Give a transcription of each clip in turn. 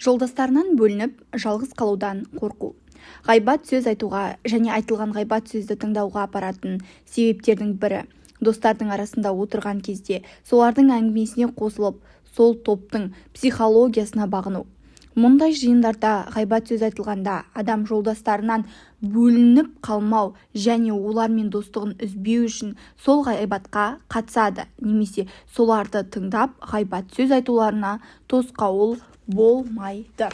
Жолдастарынан бөлініп, жалғыз қалудан қорқу. Ғайбат сөз айтуға және айтылған ғайбат сөзді тыңдауға апаратын себептердің бірі. Достардың арасында отырған кезде солардың әңгімесіне қосылып, сол топтың психологиясына бағыну. Мұндай жиындарда ғайбат сөз айтылғанда адам жолдастарынан бөлініп қалмау және олармен достығын үзбеу үшін сол ғайбатқа қатысады, немесе соларды тыңдап ғайбат сөз айтуларына тосқауыл болмайды.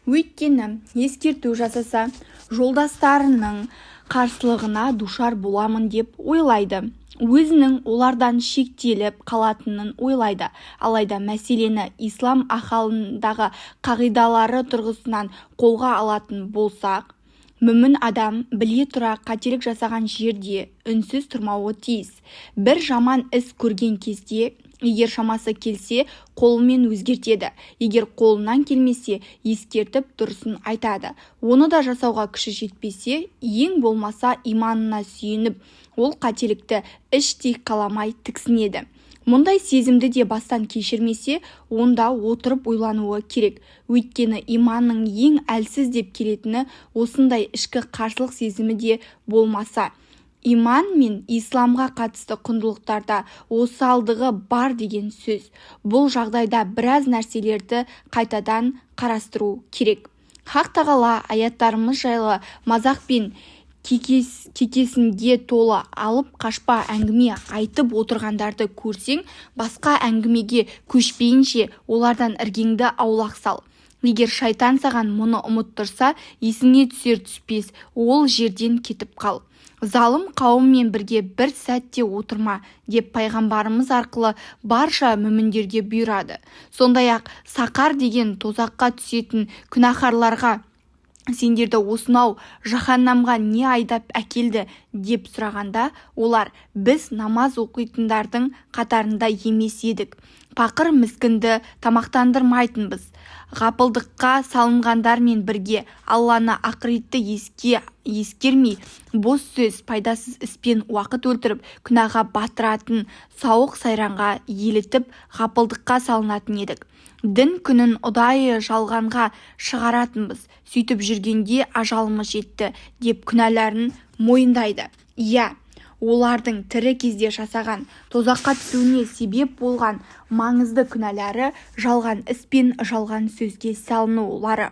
Өйткені ескерту жасаса, жолдастарының қарсылығына душар боламын деп ойлайды. Өзінің олардан шектеліп қалатынын ойлайды. Алайда мәселені ислам ахалындағы қағидалары тұрғысынан қолға алатын болсақ, мүмін адам біле тұра қателік жасаған жерде үнсіз тұрмауы тиіс. Бір жаман іс көрген кезде, егер шамасы келсе, қолымен өзгертеді. Егер қолынан келмесе, ескертіп дұрысын айтады. Оны да жасауға күші жетпесе, ең болмаса иманына сүйеніп, ол қателікті іштей қаламай тіксінеді. Мұндай сезімді де бастан кешірмесе, онда отырып ойлануы керек. Өйткені иманның ең әлсіз деп келетіні осындай ішкі қарсылық сезімі де болмаса. Иман мен исламға қатысты құндылықтарда осалдығы бар деген сөз. Бұл жағдайда біраз нәрселерді қайтадан қарастыру керек. Хақ тағала аяттарымыз жайлы мазақ пен кекесінге толы алып қашпа әңгіме айтып отырғандарды көрсең, басқа әңгімеге көшпейінше олардан іргеңді аулақ сал. Егер шайтан саған мұны ұмыттырса, есіңе түсер-түспес ол жерден кетіп қал. Залым қауыммен бірге бір сәтте отырма деп пайғамбарымыз арқылы барша мүміндерге бұйырады. Сондай-ақ сақар деген тозаққа түсетін күнәһарларға сендерді осынау жаһаннамға не айдап әкелді деп сұрағанда, олар біз намаз оқитындардың қатарында емес едік. Пақыр міскінді тамақтандырмайтынбыз. Ғапылдыққа салынғандармен бірге Алланы ақыретті ескермей, бос сөз, пайдасыз іспен уақыт өлтіріп, күнәға батыратын сауық сайранға елітіп, ғапылдыққа салынатын едік. Дін күнін ұдайы жалғанға шығаратынбыз. Сөйтіп жүргенде ажалымыз жетті деп күнәларын мойындайды. Олардың тірі кезде жасаған тозаққа түсуіне себеп болған маңызды күнәлары жалған іс пен жалған сөзге салынулары.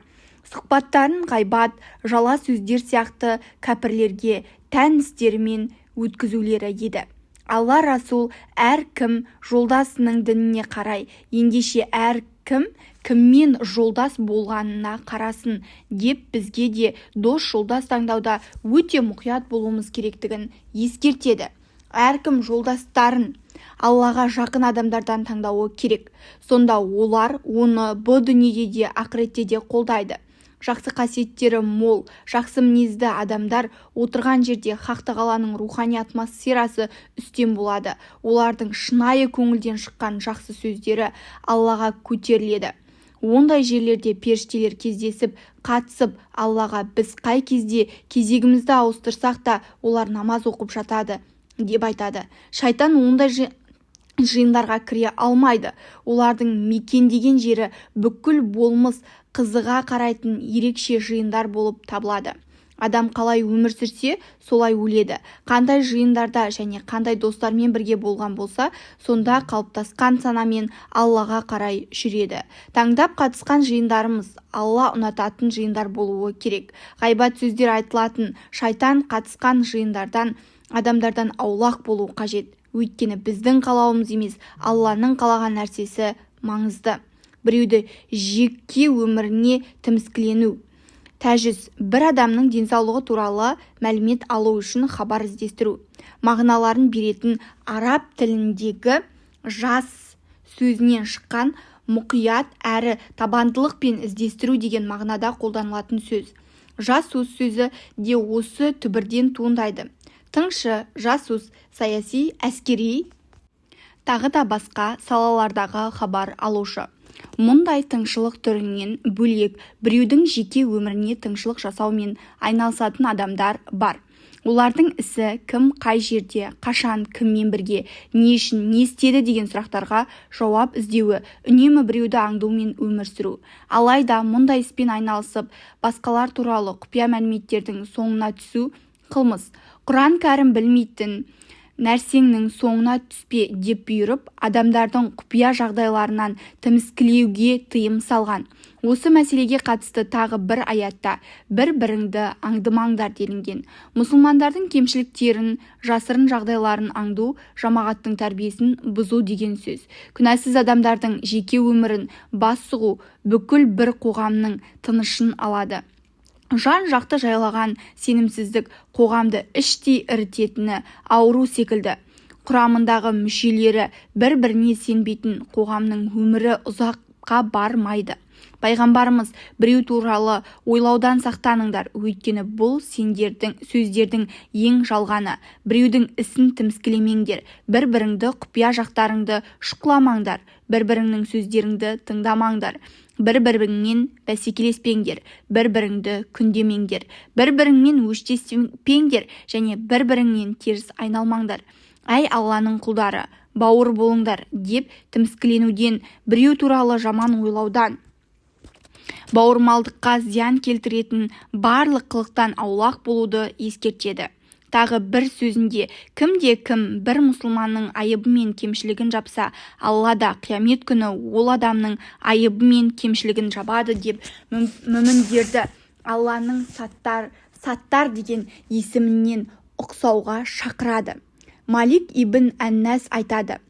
Сұхбаттарын ғайбат, жала сөздер сияқты кәпірлерге тән істерімен өткізулері еді. Алла Расул әркім жолдасының дініне қарай, ендеше әркім кіммен жолдас болғанына қарасын деп бізге де дос жолдас таңдауда өте мұқият болуымыз керектігін ескертеді. Әркім жолдастарын Аллаға жақын адамдардан таңдауы керек. Сонда олар оны бұл дүниеде де ақыретте де қолдайды. Жақсы қасиеттері мол, жақсы мінезді адамдар отырған жерде Хақ тағаланың рухани атмосферасы үстем болады. Олардың шынайы көңілден шыққан жақсы сөздері Аллаға көтеріледі. Ондай жерлерде періштелер кездесіп, қатысып, Аллаға біз қай кезде кезегімізді ауыстырсақ та олар намаз оқып жатады деп айтады. Шайтан ондай жиындарға кіре алмайды. Олардың мекендеген жері бүкіл болмыс қызыға қарайтын ерекше жиындар болып табылады. Адам қалай өмір сүрсе, солай өледі. Қандай жиындарда және қандай достармен бірге болған болса, сонда қалыптасқан санамен Аллаға қарай жүреді. Таңдап қатысқан жиындарымыз Алла ұнататын жиындар болуы керек. Ғайбат сөздер айтылатын, шайтан қатысқан жиындардан адамдардан аулақ болу қажет. Өйткені біздің қалауымыз емес, Алланың қалаған нәрсесі маңызды. Біреуді жеке өміріне тіміскілену. Тәжіз бір адамның денсаулығы туралы мәлімет алу үшін хабар іздестіру. Мағыналарын беретін араб тіліндегі жас сөзінен шыққан мұқият әрі табандылық пен іздестіру деген мағынада қолданылатын сөз. Жасус сөзі де осы түбірден туындайды. Тыңшы, жасус, саяси, әскери, тағы да басқа салалардағы хабар алушы. Мұндай тыңшылық түрінен бөлек біреудің жеке өміріне тыңшылық жасаумен айналысатын адамдар бар. олардың ісі кім, қай жерде, қашан, кіммен бірге, не үшін, не істеді деген сұрақтарға жауап іздеуі, үнемі біреуді аңдумен өмір сүру. Алайда мұндай іспен айналысып, басқалар туралы құпия мәліметтердің соңына түсу қылмыс. Құран кәрім білмейтін нәрсеңнің соңына түспе деп бұйырып, адамдардың құпия жағдайларынан тіміскілеуге тыйым салған. Осы мәселеге қатысты тағы бір аятта бір-біріңді аңдымаңдар делінген. Мұсылмандардың кемшіліктерін, жасырын жағдайларын аңду жамағаттың тәрбиесін бұзу деген сөз. Күнәсіз адамдардың жеке өмірін бас сұғу бүкіл бір қоғамның тынышын алады. Жан-жақты жайлаған сенімсіздік қоғамды іштей ірітетіні ауру секілді. Құрамындағы мүшелері бір-біріне сенбейтін қоғамның өмірі ұзаққа бармайды. Пайғамбарымыз біреу туралы ойлаудан сақтаныңдар, өйткені бұл сендердің сөздердің ең жалғаны. Біреудің ісін тіміскілемеңдер, бір-біріңді құпия жақтарыңды шұқыламаңдар, бір-біріңнің сөздеріңді тыңдамаңдар. Бір-біріңмен бәсекелеспеңдер, бір-біріңді күндемеңдер, бір-біріңмен өштеспеңдер және бір-біріңнен теріс айналмаңдар. Әй Алланың құлдары, бауыр болыңдар деп тіміскіленуден, біреу туралы жаман ойлаудан, бауырмалдыққа зиян келтіретін барлық қылықтан аулақ болуды ескертеді. Тағы бір сөзінде, кімде-кім бір мұсылманның айыбы мен кемшілігін жапса, Алла да қиямет күні ол адамның айыбы мен кемшілігін жабады деп мүміндерді Алланың саттар деген есімінен ұқсауға шақырады. Малик ибн Әннәс айтады: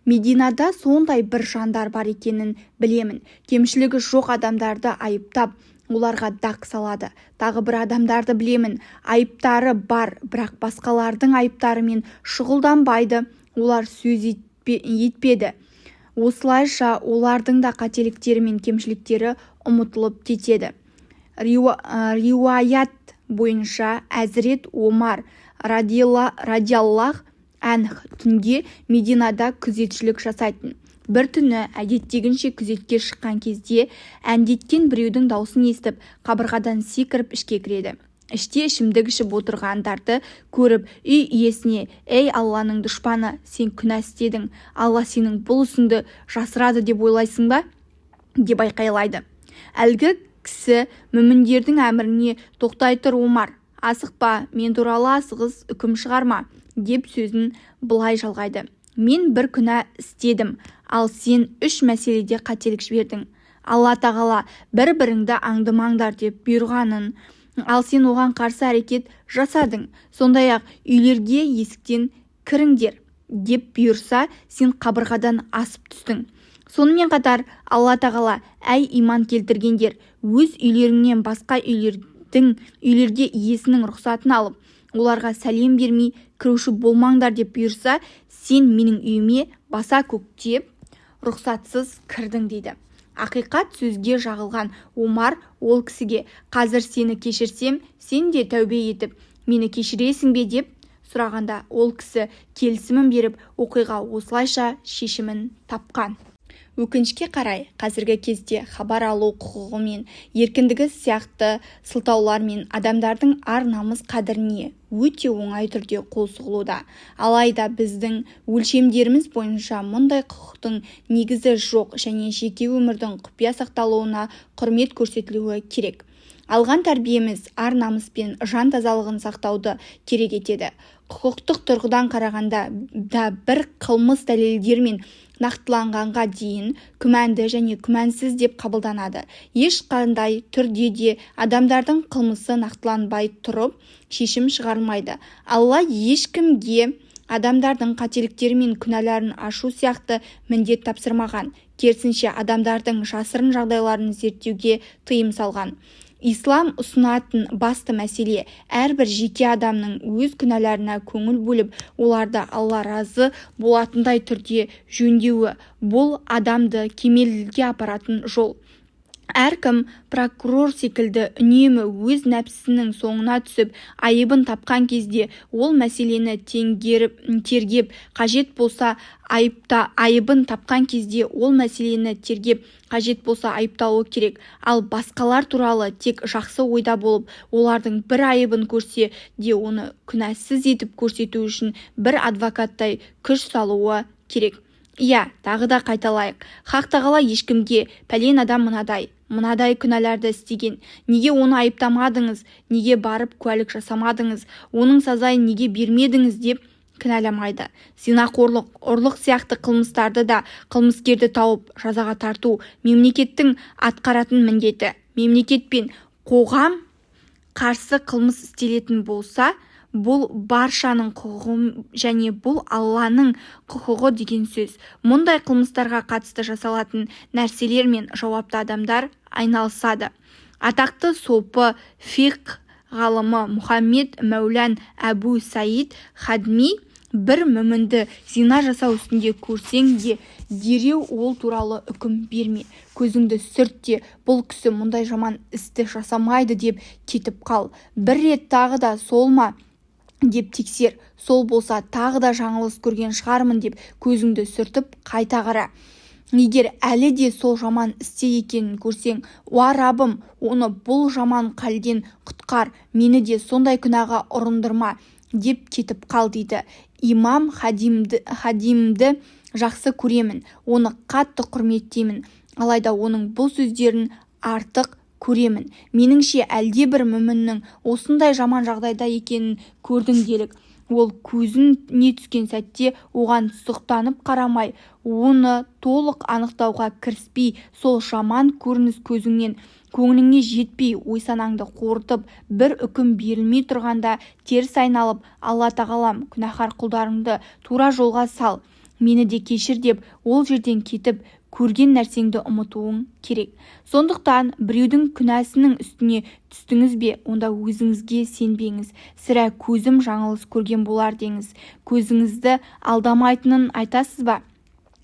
Мединада сондай бір жандар бар екенін білемін. Кемшілігі жоқ адамдарды айыптап, оларға дақ салады. Тағы бір адамдарды білемін, айыптары бар, бірақ басқалардың айыптарымен шұғылданбайды, олар сөз етпеді. Осылайша олардың да қателіктері мен кемшіліктері ұмытылып кетеді. Риуаят бойынша Әзірет Омар радиаллах әнх түнде Мединада күзетшілік жасайтын. Бір түні әдеттегінше күзетке шыққан кезде әндеткен біреудің даусын естіп, қабырғадан секіріп ішке кіреді. Іште ішімдік ішіп отырғандарды көріп, үй иесіне: «Ей Алланың дұшпаны, сен күнә істедің. Алла сенің бұл ісіңді жасырады деп ойлайсың ба?» деп айқайлайды. Әлгі кісі мүміндердің әміріне: «Тоқтай тұр, Омар, асықпа, мен туралы асығыс үкім шығарма» деп сөзін былай жалғайды. «Мен бір күнә істедім, ал сен 3 мәселеде қателік жібердің. Алла тағала бір-біріңді аңдымаңдар деп бұйырғанын, ал сен оған қарсы әрекет жасадың. Сондай-ақ үйлерге есіктен кіріңдер деп бұйырса, сен қабырғадан асып түстің. Сонымен қатар Алла тағала: әй иман келтіргендер, өз үйлеріңнен басқа үйлерде иесінің рұқсатын алып, оларға сәлем бермей кіруші болмаңдар деп бұйырса, сен менің үйіме баса көктеп рұқсатсыз кірдің» дейді. Ақиқат сөзге жағылған Омар ол кісіге: «Қазір сені кешірсем, сен де тәубе етіп, мені кешіресің бе?» деп сұрағанда, ол кісі келісімін беріп, оқиға осылайша шешімін тапқан. Өкінішке қарай, қазіргі кезде хабар алу құқығы мен еркіндігі сияқты сылтаулармен адамдардың ар-намыс қадіріне өте оңай түрде қол сұғылуда. Алайда біздің өлшемдеріміз бойынша мұндай құқықтың негізі жоқ және жеке өмірдің құпия сақталуына құрмет көрсетілуі керек. Алған тәрбиеміз ар-намыс пен жан тазалығын сақтауды керек етеді. Құқықтық тұрғыдан қарағанда да бір қылмыс дәлелдермен нақтыланғанға дейін күмәнді және күмәнсіз деп қабылданады. Ешқандай түрде де адамдардың қылмысы нақтыланбай тұрып шешім шығарылмайды. Алла ешкімге адамдардың қателіктері мен күнәларын ашу сияқты міндет тапсырмаған. Керісінше адамдардың жасырын жағдайларын зерттеуге тыйым салған. Ислам ұсынатын басты мәселе әрбір жеке адамның өз күнәларына көңіл бөліп, оларды Алла разы болатындай түрде жөндеуі. Бұл адамды кемелдікке апаратын жол. Әркім прокурор секілді үнемі өз нәпсісінің соңына түсіп, айыбын тапқан кезде ол мәселені тергеп, қажет болса айыбын тапқан кезде ол мәселені тергеп, қажет болса айыпталуы керек. Ал басқалар туралы тек жақсы ойда болып, олардың бір айыбын көрсе де оны күнәсіз етіп көрсету үшін бір адвокаттай күш салуы керек. Иә, тағы да қайталайық. Хақ тағала ешкімге пәлен адам мынадай күнәларды істеген, неге оны айыптамадыңыз, неге барып куәлік жасамадыңыз, оның сазайын неге бермедіңіз деп кінәламайды. Зинақорлық, ұрлық сияқты қылмыстарды да қылмыскерді тауып жазаға тарту мемлекеттің атқаратын міндеті. Мемлекет пен қоғам қарсы қылмыс істелетін болса, бұл баршаның құқығы және бұл Алланың құқығы деген сөз. Мұндай қылмыстарға қатысты жасалатын нәрселер мен жауапты адамдар айналысады. Атақты сопы фиқх ғалымы Мұхаммед Мәулан Әбу Саид Хадми бір мүмінді зина жасау үстінде көрсең де дереу ол туралы үкім берме, көзіңді сүртте, бұл кісі мұндай жаман істі жасамайды деп кетіп қал. Бір рет тағы да сол ма деп тексер, сол болса тағы да жаңылыс көрген шығармын деп көзіңді сүртіп қайта қара. Егер әлі де сол жаман істе екенін көрсең, уа Раббым, оны бұл жаман халден құтқар, мені де сондай күнәға ұрындырма деп кетіп қал дейді. Имам Хадимді жақсы көремін, оны қатты құрметтеймін, алайда оның бұл сөздерін артық көремін. Меніңше әлде бір мүміннің осындай жаман жағдайда екенін көрдің делік. Ол көзіне түскен сәтте оған сұқтанып қарамай, оны толық анықтауға кіріспей, сол жаман көрініс көңіліңе жетпей, ой-санаңды қорытып, бір үкім берілмей тұрғанда теріс айналып, Алла тағалам, күнәһар құлдарыңды тура жолға сал, мені де кешір деп ол жерден кетіп, көрген нәрсеңді ұмытуың керек. Сондықтан біреудің күнәсінің үстіне түстіңіз бе, онда өзіңізге сенбеңіз. Сірә көзім жаңылыс көрген болар деңіз. Көзіңізді алдамайтынын айтасыз ба?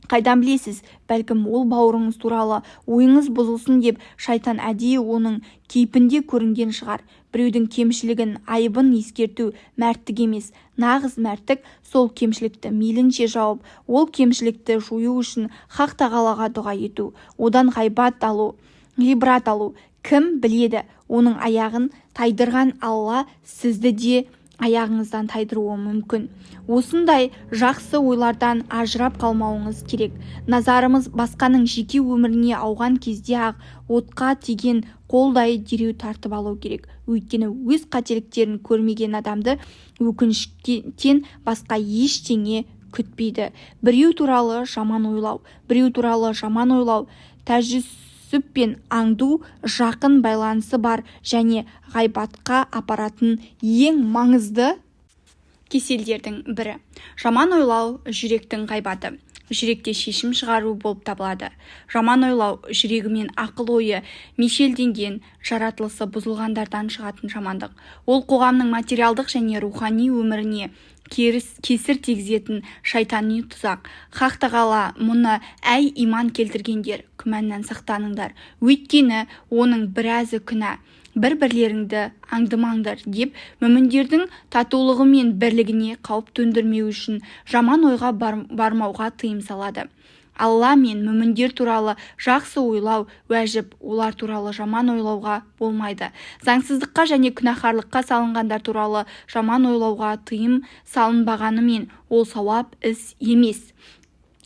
Қайдан білесіз? Бәлкім ол бауырыңыз туралы ойыңыз бұзылсын деп шайтан әдейі оның кейпінде көрінген шығар. Біреудің кемшілігін, айыбын ескерту мәрттік емес. Нағыз мәрттік сол кемшілікті мейлінше жауып, ол кемшілікті жою үшін хақ тағалаға дұға ету, одан ғибрат алу. Кім біледі, оның аяғын тайдырған Алла сізді де аяғыңыздан тайдыруы мүмкін. Осындай жақсы ойлардан ажырап қалмауыңыз керек. Назарымыз басқаның жеке өміріне ауған кезде-ақ отқа тиген қолдай дереу тартып алу керек. Өйткені өз қателіктерін көрмеген адамды өкініштен басқа ештеңе күтпейді. Біреу туралы жаман ойлау, тәжүсіп пен аңду жақын байланысы бар және ғайбатқа апаратын ең маңызды кеселдердің бірі. Жаман ойлау жүректің ғайбаты. Жүректе шешім шығару болып табылады. Жаман ойлау жүрегімен ақыл ойы мешелденген, жаратылысы бұзылғандардан шығатын жамандық. Ол қоғамның материалдық және рухани өміріне кесір тигізетін шайтани тұзақ. Хақ тағала мұны әй иман келтіргендер, күмәннан сақтаныңдар. Өйткені оның біразы күнә. Бір-бірлеріңді аңдымаңдар деп мүміндердің татулығы мен бірлігіне қауіп төндірмеу үшін жаман ойға бармауға тыйым салады. Алла мен мүміндер туралы жақсы ойлау уәжіп, олар туралы жаман ойлауға болмайды. Заңсыздыққа және күнәһарлыққа салынғандар туралы жаман ойлауға тыйым салынбағанымен ол сауап іс емес.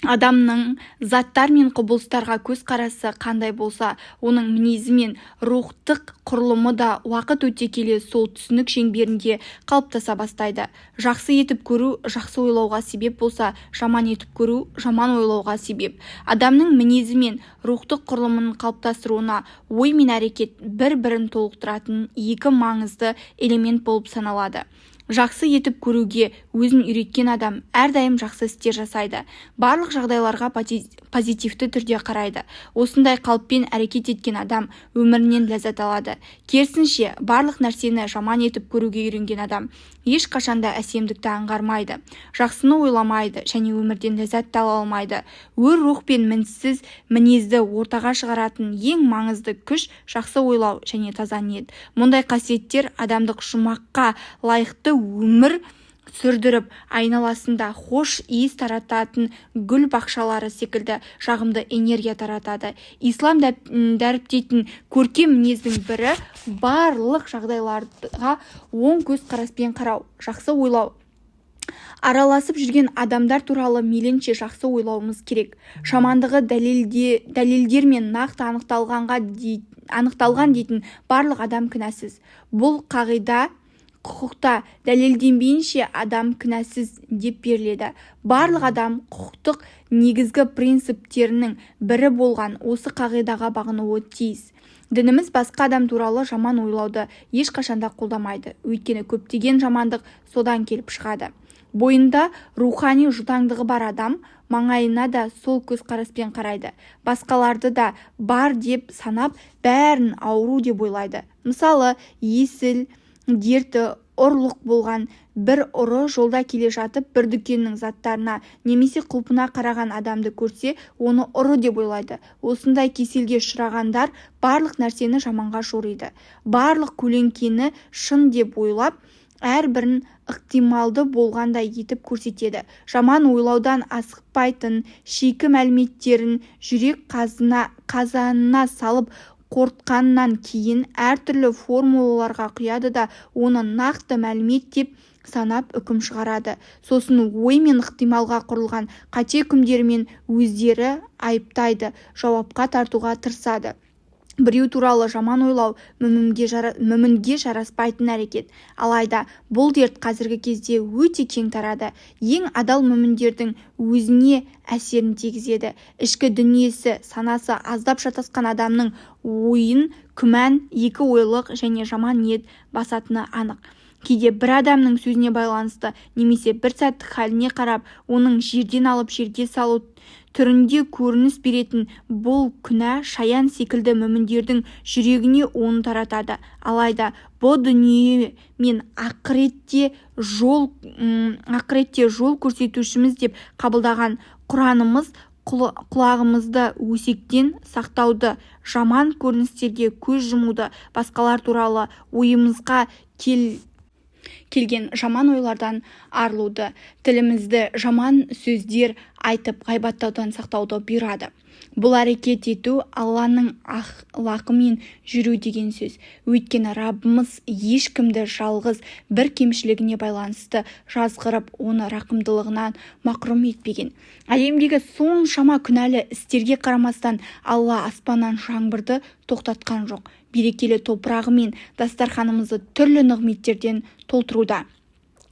Адамның заттар мен құбылыстарға көзқарасы қандай болса, оның мінезі мен рухтық құрылымы да уақыт өте келе сол түсінік шеңберінде қалыптаса бастайды. Жақсы етіп көру жақсы ойлауға себеп болса, жаман етіп көру жаман ойлауға себеп. Адамның мінезі мен рухтық құрылымын қалыптастыруына ой мен әрекет бір-бірін толықтыратын екі маңызды элемент болып саналады. жақсы етіп көруге өзін үйреткен адам әрдайым жақсы істер жасайды. Барлық жағдайларға позитивті түрде қарайды. Осындай қалыппен әрекет еткен адам өмірінен ләззат алады. Керісінше, барлық нәрсені жаман етіп көруге үйренген адам ешқашанда әсемдікті аңғармайды, жақсыны ойламайды және өмірден ләззат ала алмайды. Өр рух пен мінсіз мінезді ортаға шығаратын ең маңызды күш жақсы ойлау және таза ниет. Мұндай қасиеттер адамдық жұмаққа лайықты өмір сүрдіріп, айналасында хош иіс тарататын гүл бақшалары секілді жағымды энергия таратады. Ислам дәріптейтін көркем мінездің бірі барлық жағдайларға оң көз қараспен қарау, жақсы ойлау. Араласып жүрген адамдар туралы мейлінше жақсы ойлауымыз керек. Жамандығы дәлелдермен нақты анықталған дейтін барлық адам күнәсіз. Бұл қағида құқықта дәлелденбейінше адам күнәсіз деп беріледі. Барлық адам құқықтық негізгі принциптерінің бірі болған осы қағидаға бағынуы тиіс. Дініміз басқа адам туралы жаман ойлауды ешқашанда қолдамайды. Өйткені көптеген жамандық содан келіп шығады. Бойында рухани жұтаңдығы бар адам маңайына да сол көзқараспен қарайды. Басқаларды да бар деп санап, бәрін ауру деп ойлайды. Мысалы, есіл, дерті, ұрлық болған бір ұры жолда келе жатып бір дүкеннің заттарына немесе құлпына қараған адамды көрсе, оны ұры деп ойлайды. Осындай кеселге ұшырағандар барлық нәрсені жаманға жориды. Барлық көлеңкені шын деп ойлап, әрбірін ықтималды болғандай етіп көрсетеді. Жаман ойлаудан асықпайтын, шикі мәліметтерін жүрек қазанына салып қорытқаннан кейін әртүрлі формулаларға құяды да оны нақты мәлімет деп санап үкім шығарады. Сосын ой мен ықтималға құрылған қате үкімдерімен өздері айыптайды, жауапқа тартуға тырысады. Біреу туралы жаман ойлау мүмінге жараспайтын әрекет. Алайда бұл дерт қазіргі кезде өте кең тарады. Ең адал мүміндердің өзіне әсерін тигізеді. Ішкі дүниесі, санасы аздап шатасқан адамның ойын күмән, екі ойлық және жаман ниет басатыны анық. Кейде бір адамның сөзіне байланысты немесе бір сәттік халіне қарап, оның жерден алып жерге салу түрінде көрініс беретін бұл күнә шаян секілді мүміндердің жүрегіне оны таратады. Алайда бұл дүние мен ақыретте жол көрсетушіміз деп қабылдаған Құранымыз құлағымызды өсектен сақтауды, жаман көріністерге көз жұмуды, басқалар туралы ойымызға келген жаман ойлардан арылуды, тілімізді жаман сөздер айтып ғайбаттаудан сақтауды бұйырады. Бұл әрекет ету Алланың ақылақымен жүру деген сөз. Өйткені Раббымыз ешкімді жалғыз бір кемшілігіне байланысты жазғырып, оны рақымдылығынан мақрұм етпеген. Әлемдегі соншама күнәлі істерге қарамастан Алла аспаннан жаңбырды тоқтатқан жоқ. Берекелі топырағы мен дастарханымызды түрлі нығметтерден толтыруда.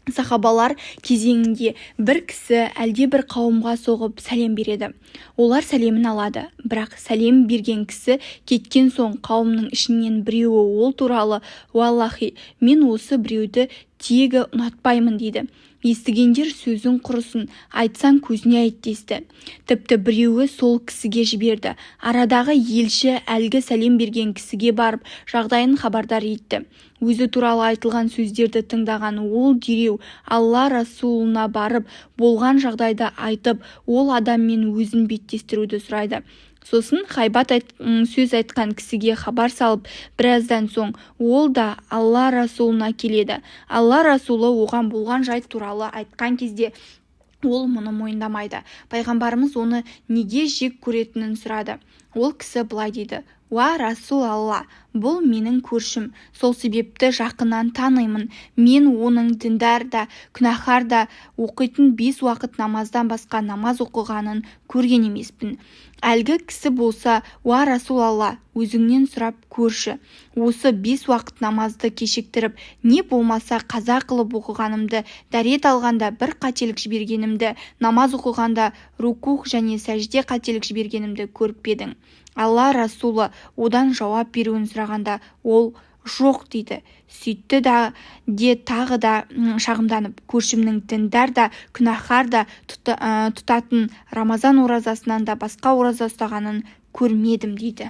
Сахабалар кезеңінде бір кісі әлде бір қауымға соғып сәлем береді. Олар сәлемін алады, бірақ сәлем берген кісі кеткен соң қауымның ішінен біреуі ол туралы «Уаллахи, мен осы біреуді тегі ұнатпаймын» дейді. Естігендер сөзің құрысын, айтсаң көзіне айт десті. Тіпті біреуі сол кісіге жіберді. Арадағы елші әлгі сәлем берген кісіге барып, жағдайын хабардар етті. Өзі туралы айтылған сөздерді тыңдаған ол дереу Алла Расулына барып, болған жағдайды айтып, ол адаммен өзін беттестіруді сұрайды. Сосын хайбат сөз айтқан кісіге хабар салып, біраздан соң ол да Алла Расулына келеді. Алла Расулы оған болған жайт туралы айтқан кезде ол мұны мойындамайды. Пайғамбарымыз оны неге жек көретінін сұрады. Ол кісі былай дейді: «Уа Расул Алла, бұл менің көршім, сол себепті жақыннан танимын. Мен оның діндар да, күнәһар да оқитын 5 уақыт намаздан басқа намаз оқығанын көрген емеспін». Әлгі кісі болса: «Уа Расул Алла, өзіңнен сұрап көрші, осы 5 уақыт намазды кешіктіріп, не болмаса қаза қылып оқығанымды, дәрет алғанда бір қателік жібергенімді, намаз оқығанда рукух және сәжде қателік жібергенімді көріп едің?» Алла Расулы одан жауап беруін сұрағанда ол: жоқ дейді. Сөйтті де тағы да шағымданып, көршімнің діндар да күнәһар да тұтатын Рамазан оразасынан да басқа ораза ұстағанын көрмедім дейді.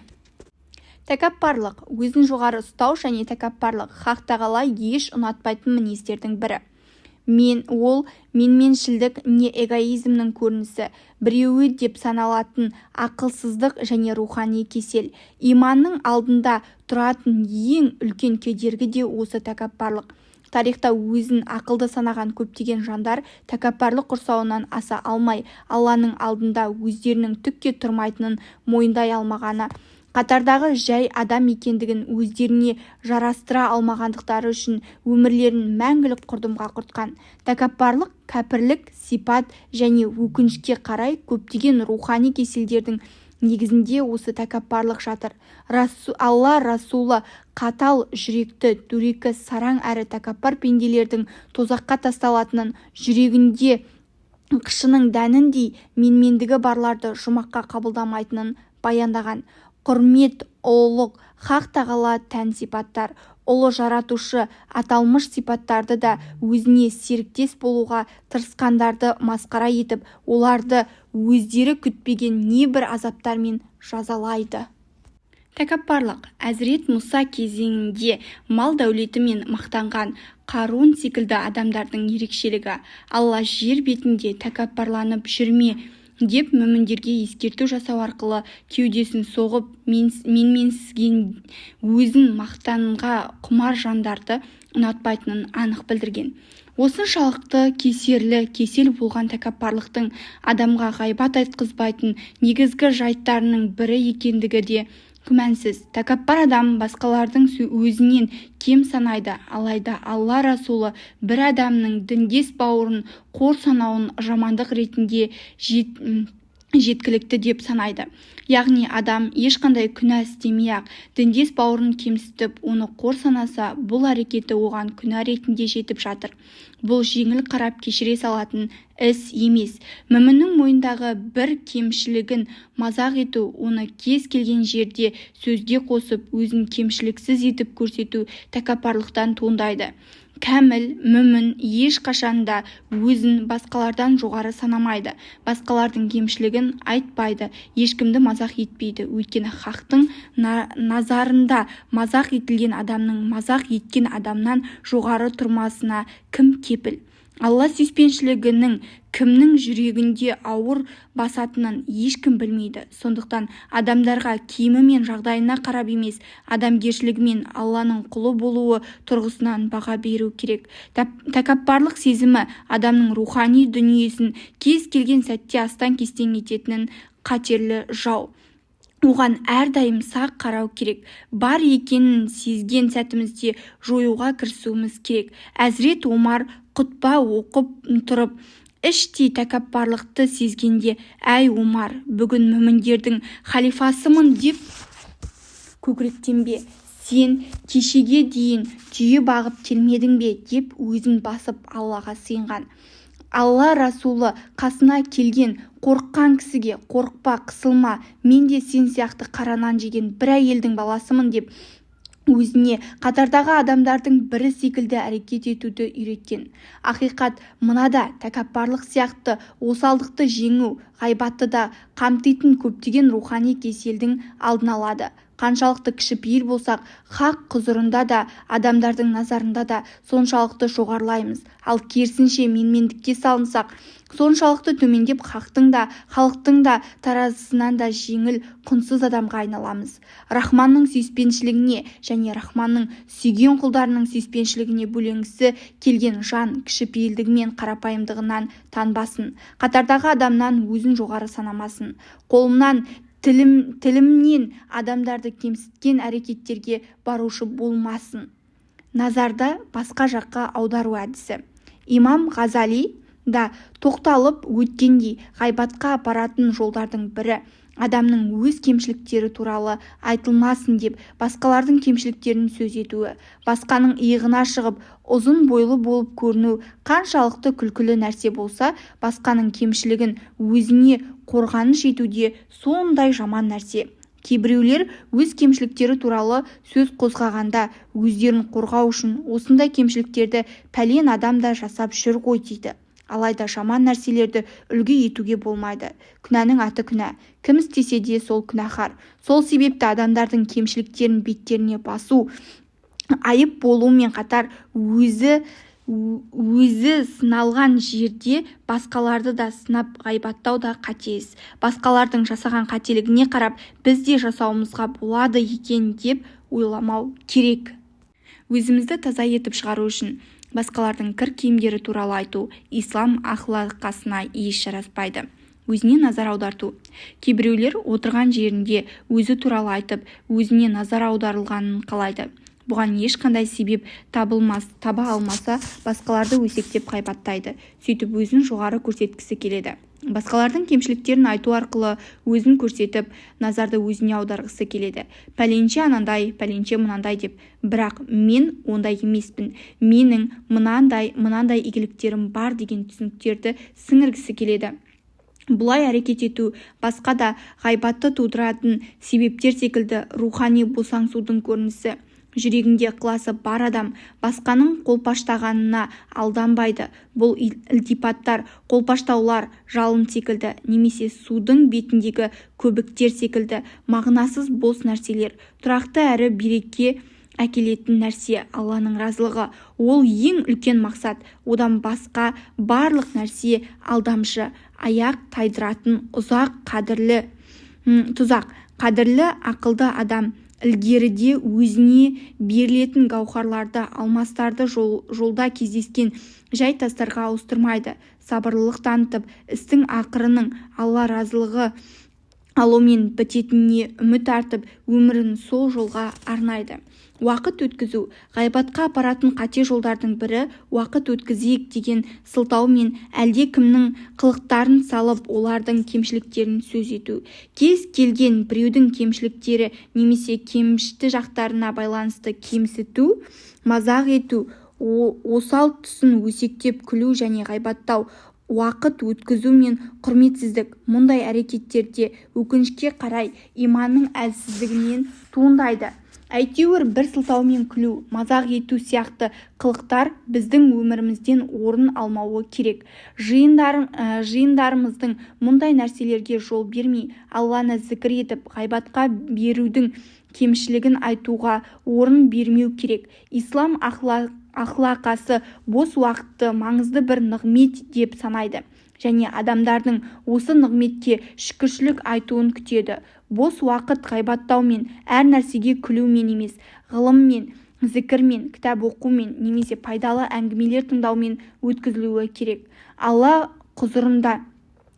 Тәкаппарлық өзін жоғары ұстау және тәкаппарлық Хақ тағала еш ұнатпайтын мінездердің бірі. Менменшілдік не эгоизмнің көрінісі, біреуі деп саналатын ақылсыздық және рухани кесел. Иманның алдында тұратын ең үлкен кедергі де осы тәкаппарлық. Тарихта өзін ақылды санаған көптеген жандар тәкаппарлық құрсауынан аса алмай, Алланың алдында өздерінің түкке тұрмайтынын мойындай алмағаны, қатардағы жай адам екендігін өздеріне жарастыра алмағандықтары үшін өмірлерін мәңгілік құрдымға құртқан. Тәкаппарлық, кәпірлік, сипат және өкінішке қарай көптеген рухани кеселдердің негізінде осы тәкаппарлық жатыр. Алла Расулы қатал жүректі, дөрекі, сараң әрі тәкаппар пенделердің тозаққа тасталатынын, жүрегінде қышының дәніндей менмендігі барларды жұмаққа қабылдамайтынын баяндаған. Құрмет, ұлылық, Хақ тағала тән сипаттар. Ұлы жаратушы аталмыш сипаттарды да өзіне серіктес болуға тырысқандарды масқара етіп, оларды өздері күтпеген небір азаптармен жазалайды. Тәкаппарлық Әзірет Мұса кезеңінде мал дәулетімен мақтанған Қарун секілді адамдардың ерекшелігі. Алла жер бетінде тәкаппарланып жүрме деп мүміндерге ескерту жасау арқылы кеудесін соғып менменсізген, өзін мақтанға құмар жандарды ұнатпайтынын анық білдірген. Осыншалықты кесел болған тәкаппарлықтың адамға ғайбат айтқызбайтын негізгі жайттарының бірі екендігі де күмәнсіз. Тәкаппар адам басқалардың өзінен кем санайды, алайда Алла Расулы бір адамның діндес бауырын қор санауын жамандық ретінде жеткілікті деп санайды. Яғни адам ешқандай күнә істемей-ақ діндес бауырын кемсітіп, оны қор санаса, бұл әрекеті оған күнә ретінде жетіп жатыр. Бұл жеңіл қарап кешіре салатын іс емес. Мүміннің мойнындағы бір кемшілігін мазақ ету, оны кез келген жерде сөзге қосып, өзін кемшіліксіз етіп көрсету тәкаппарлықтан туындайды. Кәміл мүмін ешқашанда өзін басқалардан жоғары санамайды, басқалардың кемшілігін айтпайды, ешкімді мазақ етпейді. Өйткені Хақтың назарында мазақ етілген адамның мазақ еткен адамнан жоғары тұрмасына кім кепіл? Алла сүйіспеншілігінің кімнің жүрегінде ауыр басатынын ешкім білмейді. Сондықтан адамдарға киімі мен жағдайына қарап емес, адамгершілігімен Алланың құлы болуы тұрғысынан баға беру керек. Тәкаппарлық сезімі адамның рухани дүниесін кез келген сәтте астан-кестен ететінін қатерлі жау. Оған әрдайым сақ қарау керек. Бар екенін сезген сәтімізде жоюға кірісуіміз керек. Әзірет Омар құтпа оқып тұрып, іштей тәкаппарлықты сезгенде, әй Омар, бүгін мүміндердің халифасымын деп көкіректенбе, сен кешеге дейін түйе бағып келмедің бе деп өзін басып Аллаға сыйынған. Алла Расулы қасына келген қорыққан кісіге қорықпа, қысылма, мен де сен сияқты қара нан жеген бір әйелдің баласымын деп өзіне қатардағы адамдардың бірі секілді әрекет етуді үйреткен. Ақиқат мынада: тәкаппарлық сияқты осалдықты жеңу, ғайбатты да қамтитын көптеген рухани кеселдің алдын алады. Қаншалықты кішіпейіл болсақ, Хақ құзырында да, адамдардың назарында да соншалықты жоғарылаймыз. Ал керісінше менмендікке салынсақ, соншалықты төмендеп Хақтың да, халықтың да таразысынан да жеңіл, құнсыз адамға айналамыз. Рахманның сүйіспеншілігіне және Рахманның сүйген құлдарының сүйіспеншілігіне бөленгісі келген жан кішіпейілдігі мен қарапайымдығынан танбасын. Қатардағы адамнан өзін жоғары санамасын. Қолымнан тілімнен адамдарды кемсіткен әрекеттерге барушы болмасын. Назарды басқа жаққа аудару әдісі. Имам Ғазали да тоқталып өткендей, ғайбатқа апаратын жолдардың бірі адамның өз кемшіліктері туралы айтылмасын деп басқалардың кемшіліктерін сөз етуі. Басқаның иығына шығып ұзын бойлы болып көріну қаншалықты күлкілі нәрсе болса, басқаның кемшілігін өзіне қорғаныш етуде сондай жаман нәрсе. Кейбіреулер өз кемшіліктері туралы сөз қозғағанда өздерін қорғау үшін осындай кемшіліктерді пәлен адам да жасап жүр ғой дейді. Алайда жаман нәрселерді үлгі етуге болмайды. Күнәнің аты күнә. Кім істесе де сол күнәһар. Сол себепті адамдардың кемшіліктерін беттеріне басу айып болумен қатар өзі сыналған жерде басқаларды да сынап ғайбаттау да қатес. Басқалардың жасаған қателігіне қарап біз де жасауымызға болады екен деп ойламау керек. Өзімізді таза етіп шығару үшін басқалардың кір киімдері туралы айту ислам ақылақасына еш жараспайды. Өзіне назар аударту. Кейбіреулер отырған жерінде өзі туралы айтып, өзіне назар аударылғанын қалайды. Бұған ешқандай себеп таба алмаса, басқаларды өсектеп ғайбаттайды. Сөйтіп өзін жоғары көрсеткісі келеді. Басқалардың кемшіліктерін айту арқылы өзін көрсетіп, назарды өзіне аударғысы келеді. Пәленше анандай, пәленше мынандай деп. Бірақ мен ондай емеспін. Менің мынандай игіліктерім бар деген түсініктерді сіңіргісі келеді. Бұлай әрекет ету басқа да ғайбатты тудыратын себептер секілді рухани босаңсудың көрінісі. Жүрегінде ықыласы бар адам басқаның қолпаштағанына алданбайды. Бұл ілтипаттар, қолпаштаулар жалын секілді немесе судың бетіндегі көбіктер секілді мағынасыз бос нәрселер. Тұрақты әрі береке әкелетін нәрсе Алланың разылығы. Ол ең үлкен мақсат. Одан басқа барлық нәрсе алдамшы, аяқ тайдыратын тұзақ. Қадірлі ақылды адам ілгеріде өзіне берілетін гауһарларды, алмастарды жолда кездескен жай тастарға ауыстырмайды. Сабырлылық танытып, істің ақырының Алла разылығы алумен бітетініне үміт артып, өмірін сол жолға арнайды. Уақыт өткізу. Ғайбатқа апаратын қате жолдардың бірі уақыт өткізейік деген сылтаумен әлде кімнің қылықтарын салып, олардың кемшіліктерін сөз ету. Кез келген біреудің кемшіліктері немесе кемшті жақтарына байланысты кемсіту, мазақ ету, осал тұсын өсектеп күлу және ғайбаттау, уақыт өткізу мен құрметсіздік. Мұндай әрекеттерде өкінішке қарай иманның әлсіздігінен туындайды. Әйтеуір бір сылтаумен күлу, мазақ ету сияқты қылықтар біздің өмірімізден орын алмауы керек. Жиындарымыздың мұндай нәрселерге жол бермей, Алланы зікір етіп, ғайбатқа берудің кемшілігін айтуға орын бермеу керек. Ислам ақылақасы бос уақытты маңызды бір нығмет деп санайды және адамдардың осы нығметке шүкіршілік айтуын күтеді. Бос уақыт ғайбаттаумен, әр нәрсеге күлумен емес, ғылыммен, зікірмен, кітап оқумен немесе пайдалы әңгімелер тыңдаумен өткізілуі керек. Алла құзырында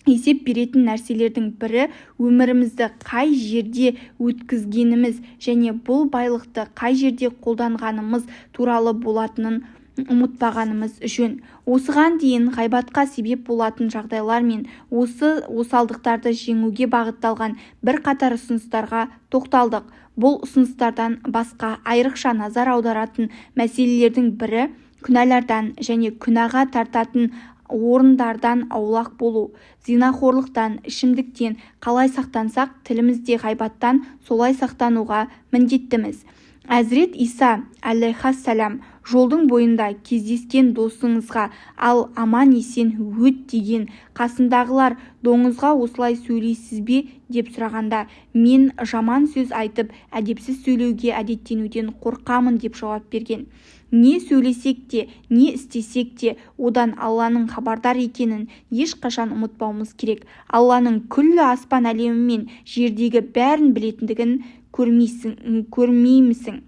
есеп беретін нәрселердің бірі өмірімізді қай жерде өткізгеніміз және бұл байлықты қай жерде қолданғанымыз туралы болатынын ұмытпағанымыз жөн. Осыған дейін ғайбатқа себеп болатын жағдайлар мен осы осалдықтарды жеңуге бағытталған бірқатар ұсыныстарға тоқталдық. Бұл ұсыныстардан басқа айрықша назар аударатын мәселелердің бірі күнәлардан және күнәға тартатын орындардан аулақ болу. Зинахорлықтан, ішімдіктен қалай сақтансақ, тілімізде ғайбаттан солай сақтануға міндеттіміз. Әзірет Иса алейхиссалам жолдың бойында кездескен досыңызға ал аман есен өт деген қасындағылар доңызға осылай сөйлейсіз бе деп сұрағанда, мен жаман сөз айтып әдепсіз сөйлеуге әдеттенуден қорқамын деп жауап берген. Не сөйлесек те, не істесек те одан Алланың хабардар екенін ешқашан ұмытпауымыз керек. Алланың күллі аспан әлемі мен жердегі бәрін білетіндігін көрмеймісің?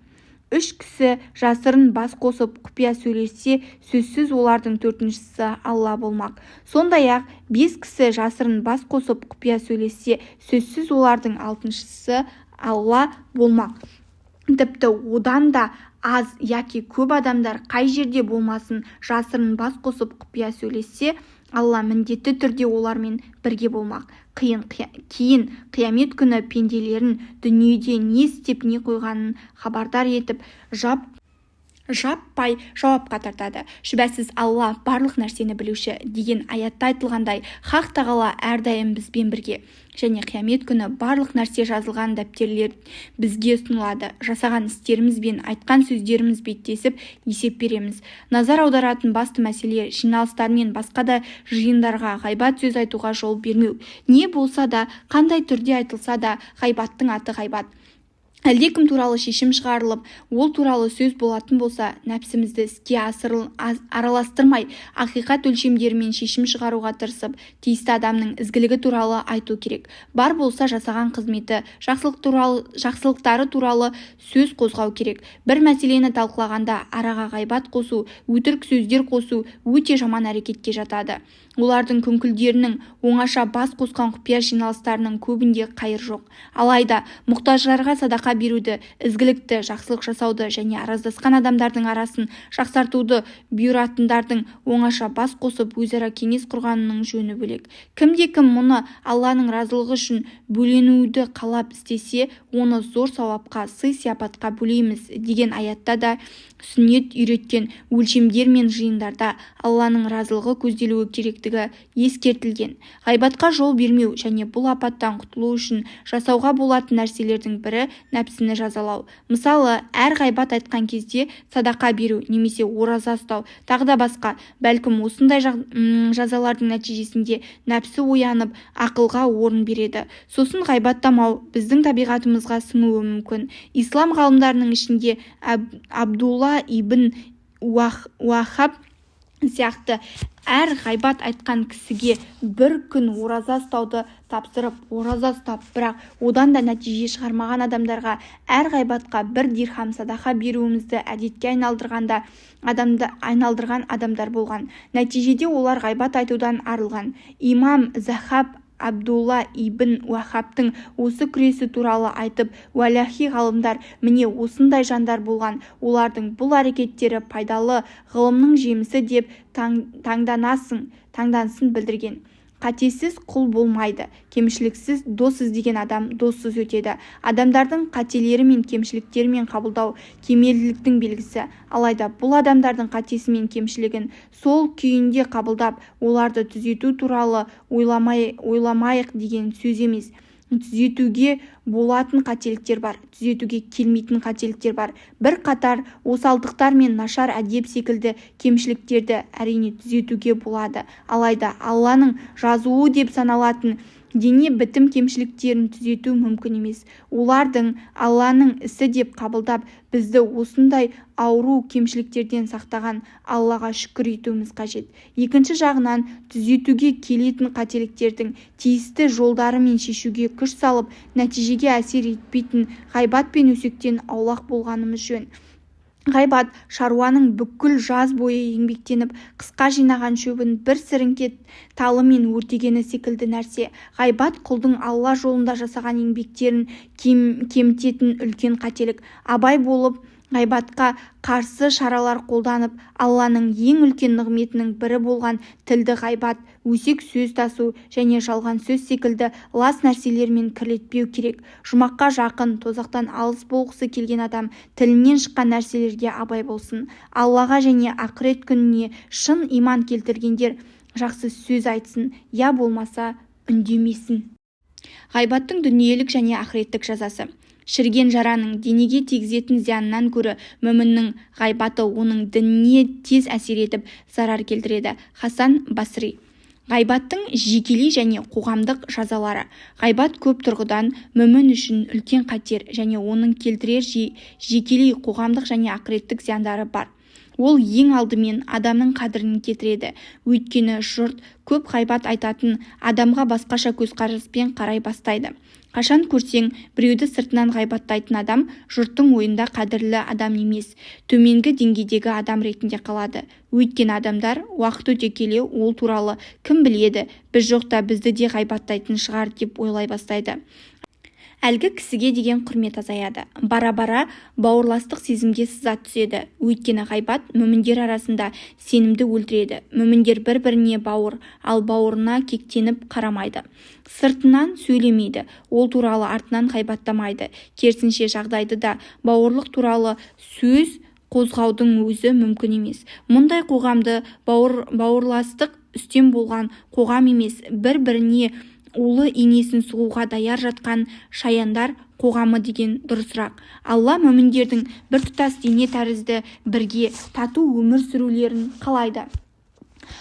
3 кісі жасырын бас қосып құпия сөйлессе, сөзсіз олардың 4-шісі Алла болмақ. Сондай-ақ 5 кісі жасырын бас қосып құпия сөйлессе, сөзсіз олардың 6-шісі Алла болмақ. Тіпті одан да аз яки көп адамдар қай жерде болмасын жасырын бас қосып құпия сөйлессе, Алла міндетті түрде олармен бірге болмақ. Кейін қиямет күні пенделерін дүниеде не істеп не қойғанын хабардар етіп, жаппай жауапқа тартады. Шүбәсіз Алла барлық нәрсені білуші деген аятта айтылғандай, Хақ тағала әрдайым бізбен бірге, және қиямет күні барлық нәрсе жазылған дәптерлер бізге ұсынылады. Жасаған істеріміз бен айтқан сөздеріміз беттесіп есеп береміз. Назар аударатын басты мәселе жиналыстар мен басқа да жиындарға ғайбат сөз айтуға жол бермеу. Не болса да, қандай түрде айтылса да, ғайбаттың аты ғайбат. Әлдекім туралы шешім шығарылып, ол туралы сөз болатын болса, нәпсімізді іске араластырмай, ақиқат өлшемдерімен шешім шығаруға тырысып, тиісті адамның ізгілігі туралы айту керек. Бар болса жасаған қызметі, жақсылықтары туралы сөз қозғау керек. Бір мәселені талқылағанда араға ғайбат қосу, өтірік сөздер қосу өте жаман әрекетке жатады. Олардың күңкілдерінің оңаша бас қосқан құпия жиналыстарының көбінде қайыр жоқ. Алайда мұқтаждарға садақа беруді, ізгілікті, жақсылық жасауды және араздасқан адамдардың арасын жақсартуды бұйыратындардың оңаша бас қосып өзара кеңес құрғанының жөні бөлек. Кімде-кім мұны Алланың разылығы үшін бөленуді қалап істесе, оны зор сауапқа, сый-сияпатқа бөлейміз деген аятта да сүннет үйреткен өлшемдер мен жиындарда Алланың разылығы көзделуі керектігі ескертілген. Ғайбатқа жол бермеу және бұл апаттан құтылу үшін жасауға болатын нәрселердің бірі нәпсіні жазалау. Мысалы, әр ғайбат айтқан кезде садақа беру немесе ораза ұстау, тағы да басқа. Бәлкім осындай жазалардың нәтижесінде нәпсі оянып, ақылға орын береді. Сосын ғайбаттамау біздің табиғатымызға сіңуі мүмкін. Ислам ғалымдарының ішінде Абдулла ибн Уахаб сияқты әр ғайбат айтқан кісіге бір күн ораза ұстауды тапсырып, ораза ұстап, бірақ одан да нәтиже шығармаған адамдарға әр ғайбатқа 1 дирхам садақа беруімізді әдетке айналдырған адамдар болған. Нәтижеде олар ғайбат айтудан арылған. Имам Захаб Абдулла ибн Уахабтың осы күресі туралы айтып, уәләхи ғалымдар, міне осындай жандар болған, олардың бұл әрекеттері пайдалы ғылымның жемісі деп таңданысын білдірген. Қатесіз құл болмайды, кемшіліксіз дос іздеген адам доссыз өтеді. Адамдардың қателері мен кемшіліктерімен қабылдау кемелділіктің белгісі. Алайда бұл адамдардың қатесі мен кемшілігін сол күйінде қабылдап, оларды түзету туралы ойламайық деген сөз емес. Түзетуге болатын қателіктер бар, түзетуге келмейтін қателіктер бар. Bir қатар осалдықтар мен нашар әдеп секілді кемшіліктерді әрине түзетуге болады. Алайда Алланың жазуы деп саналатын дене бітім кемшіліктерін түзету мүмкін емес. Олардың Алланың ісі деп қабылдап, бізді осындай ауру кемшіліктерден сақтаған Аллаға шүкір етуіміз қажет. Екінші жағынан, түзетуге келетін қателіктердің тиісті жолдарымен шешуге күш салып, нәтижеге әсер етпейтін ғайбат пен өсектен аулақ болғанымыз жөн. Ғайбат шаруаның бүкіл жаз бойы еңбектеніп, қысқа жинаған шөбін бір сіріңке талымен өртегені секілді нәрсе. Ғайбат құлдың Алла жолында жасаған еңбектерін кемітетін үлкен қателік. Абай болып, ғайбатқа қарсы шаралар қолданып, Алланың ең үлкен нығметінің бірі болған тілді ғайбат, өсек сөз тасу және жалған сөз секілді лас нәрселермен кірлетпеу керек. Жұмаққа жақын, тозақтан алыс болғысы келген адам тілінен шыққан нәрселерге абай болсын. Аллаға және ақырет күніне шын иман келтіргендер жақсы сөз айтсын, я болмаса үндемесін. Ғайбаттың дүниелік және ақыреттік жазасы. Шірген жараның денеге тигізетін зиянынан көрі мүміннің ғайбаты оның дініне тез әсер етіп зарар келтіреді. Хасан Басри. Ғайбаттың жекелей және қоғамдық жазалары. Ғайбат көп тұрғыдан мүмін үшін үлкен қатер және оның келтірер жекелей қоғамдық және ақыреттік зияндары бар. Ол ең алдымен адамның қадірін кетіреді. Өйткені жұрт көп ғайбат айтатын адамға басқаша көзқараспен қарай бастайды. Қашан көрсең, біреуді сыртынан ғайбаттайтын адам жұрттың ойында қадірлі адам емес, төменгі деңгейдегі адам ретінде қалады. Өйткені адамдар уақыт өте келе ол туралы кім біледі, біз жоқта бізді де ғайбаттайтын шығар деп ойлай бастайды. Әлгі кісіге деген құрмет азаяды. Бара-бара бауырластық сезімге сызат түседі. Өйткені ғайбат мүміндер арасында сенімді өлтіреді. Мүміндер бір-біріне бауыр, ал бауырына кектеніп қарамайды. Сыртынан сөйлемейді, ол туралы артынан ғайбаттамайды. Керісінше жағдайды да бауырлық туралы сөз қозғаудың өзі мүмкін емес. Мұндай қоғамды бауырластық үстем болған қоғам емес, бір-біріне улы енесін сұғуға даяр жатқан шаяндар қоғамы деген дұрысырақ. Алла мүміндердің біртұтас дене тәрізді бірге тату өмір сүрулерін қалайды.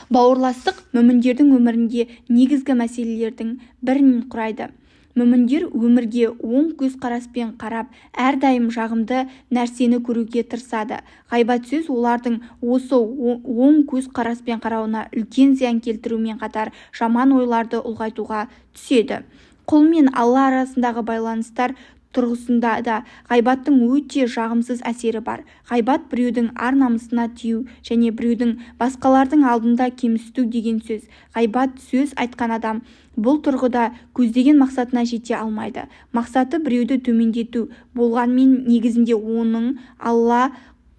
Бауырластық мүміндердің өмірінде негізгі мәселелердің бірін құрайды. Мүміндер өмірге оң көзқараспен қарап, әрдайым жағымды нәрсені көруге тырысады. Ғайбат сөз олардың осы оң көзқараспен қарауына үлкен зиян келтірумен қатар жаман ойларды ұлғайтуға түседі. Құл мен Алла арасындағы байланыстар тұрғысында да ғайбаттың өте жағымсыз әсері бар. Ғайбат біреудің ар-намысына тию және біреудің басқалардың алдында кемсіту деген сөз. Ғайбат сөз айтқан адам бұл тұрғыда көздеген мақсатына жете алмайды. Мақсаты біреуді төмендету болғанмен негізінде оның Алла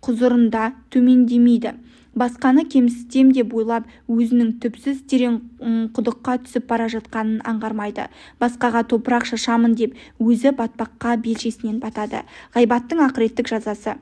құзырында төмендемейді. Басқаны кемсітем деп ойлап, өзінің түпсіз терең құдыққа түсіп бара жатқанын аңғармайды. Басқаға топырақ шашамын деп өзі батпаққа белшесінен батады. Ғайбаттың ақыреттік жазасы.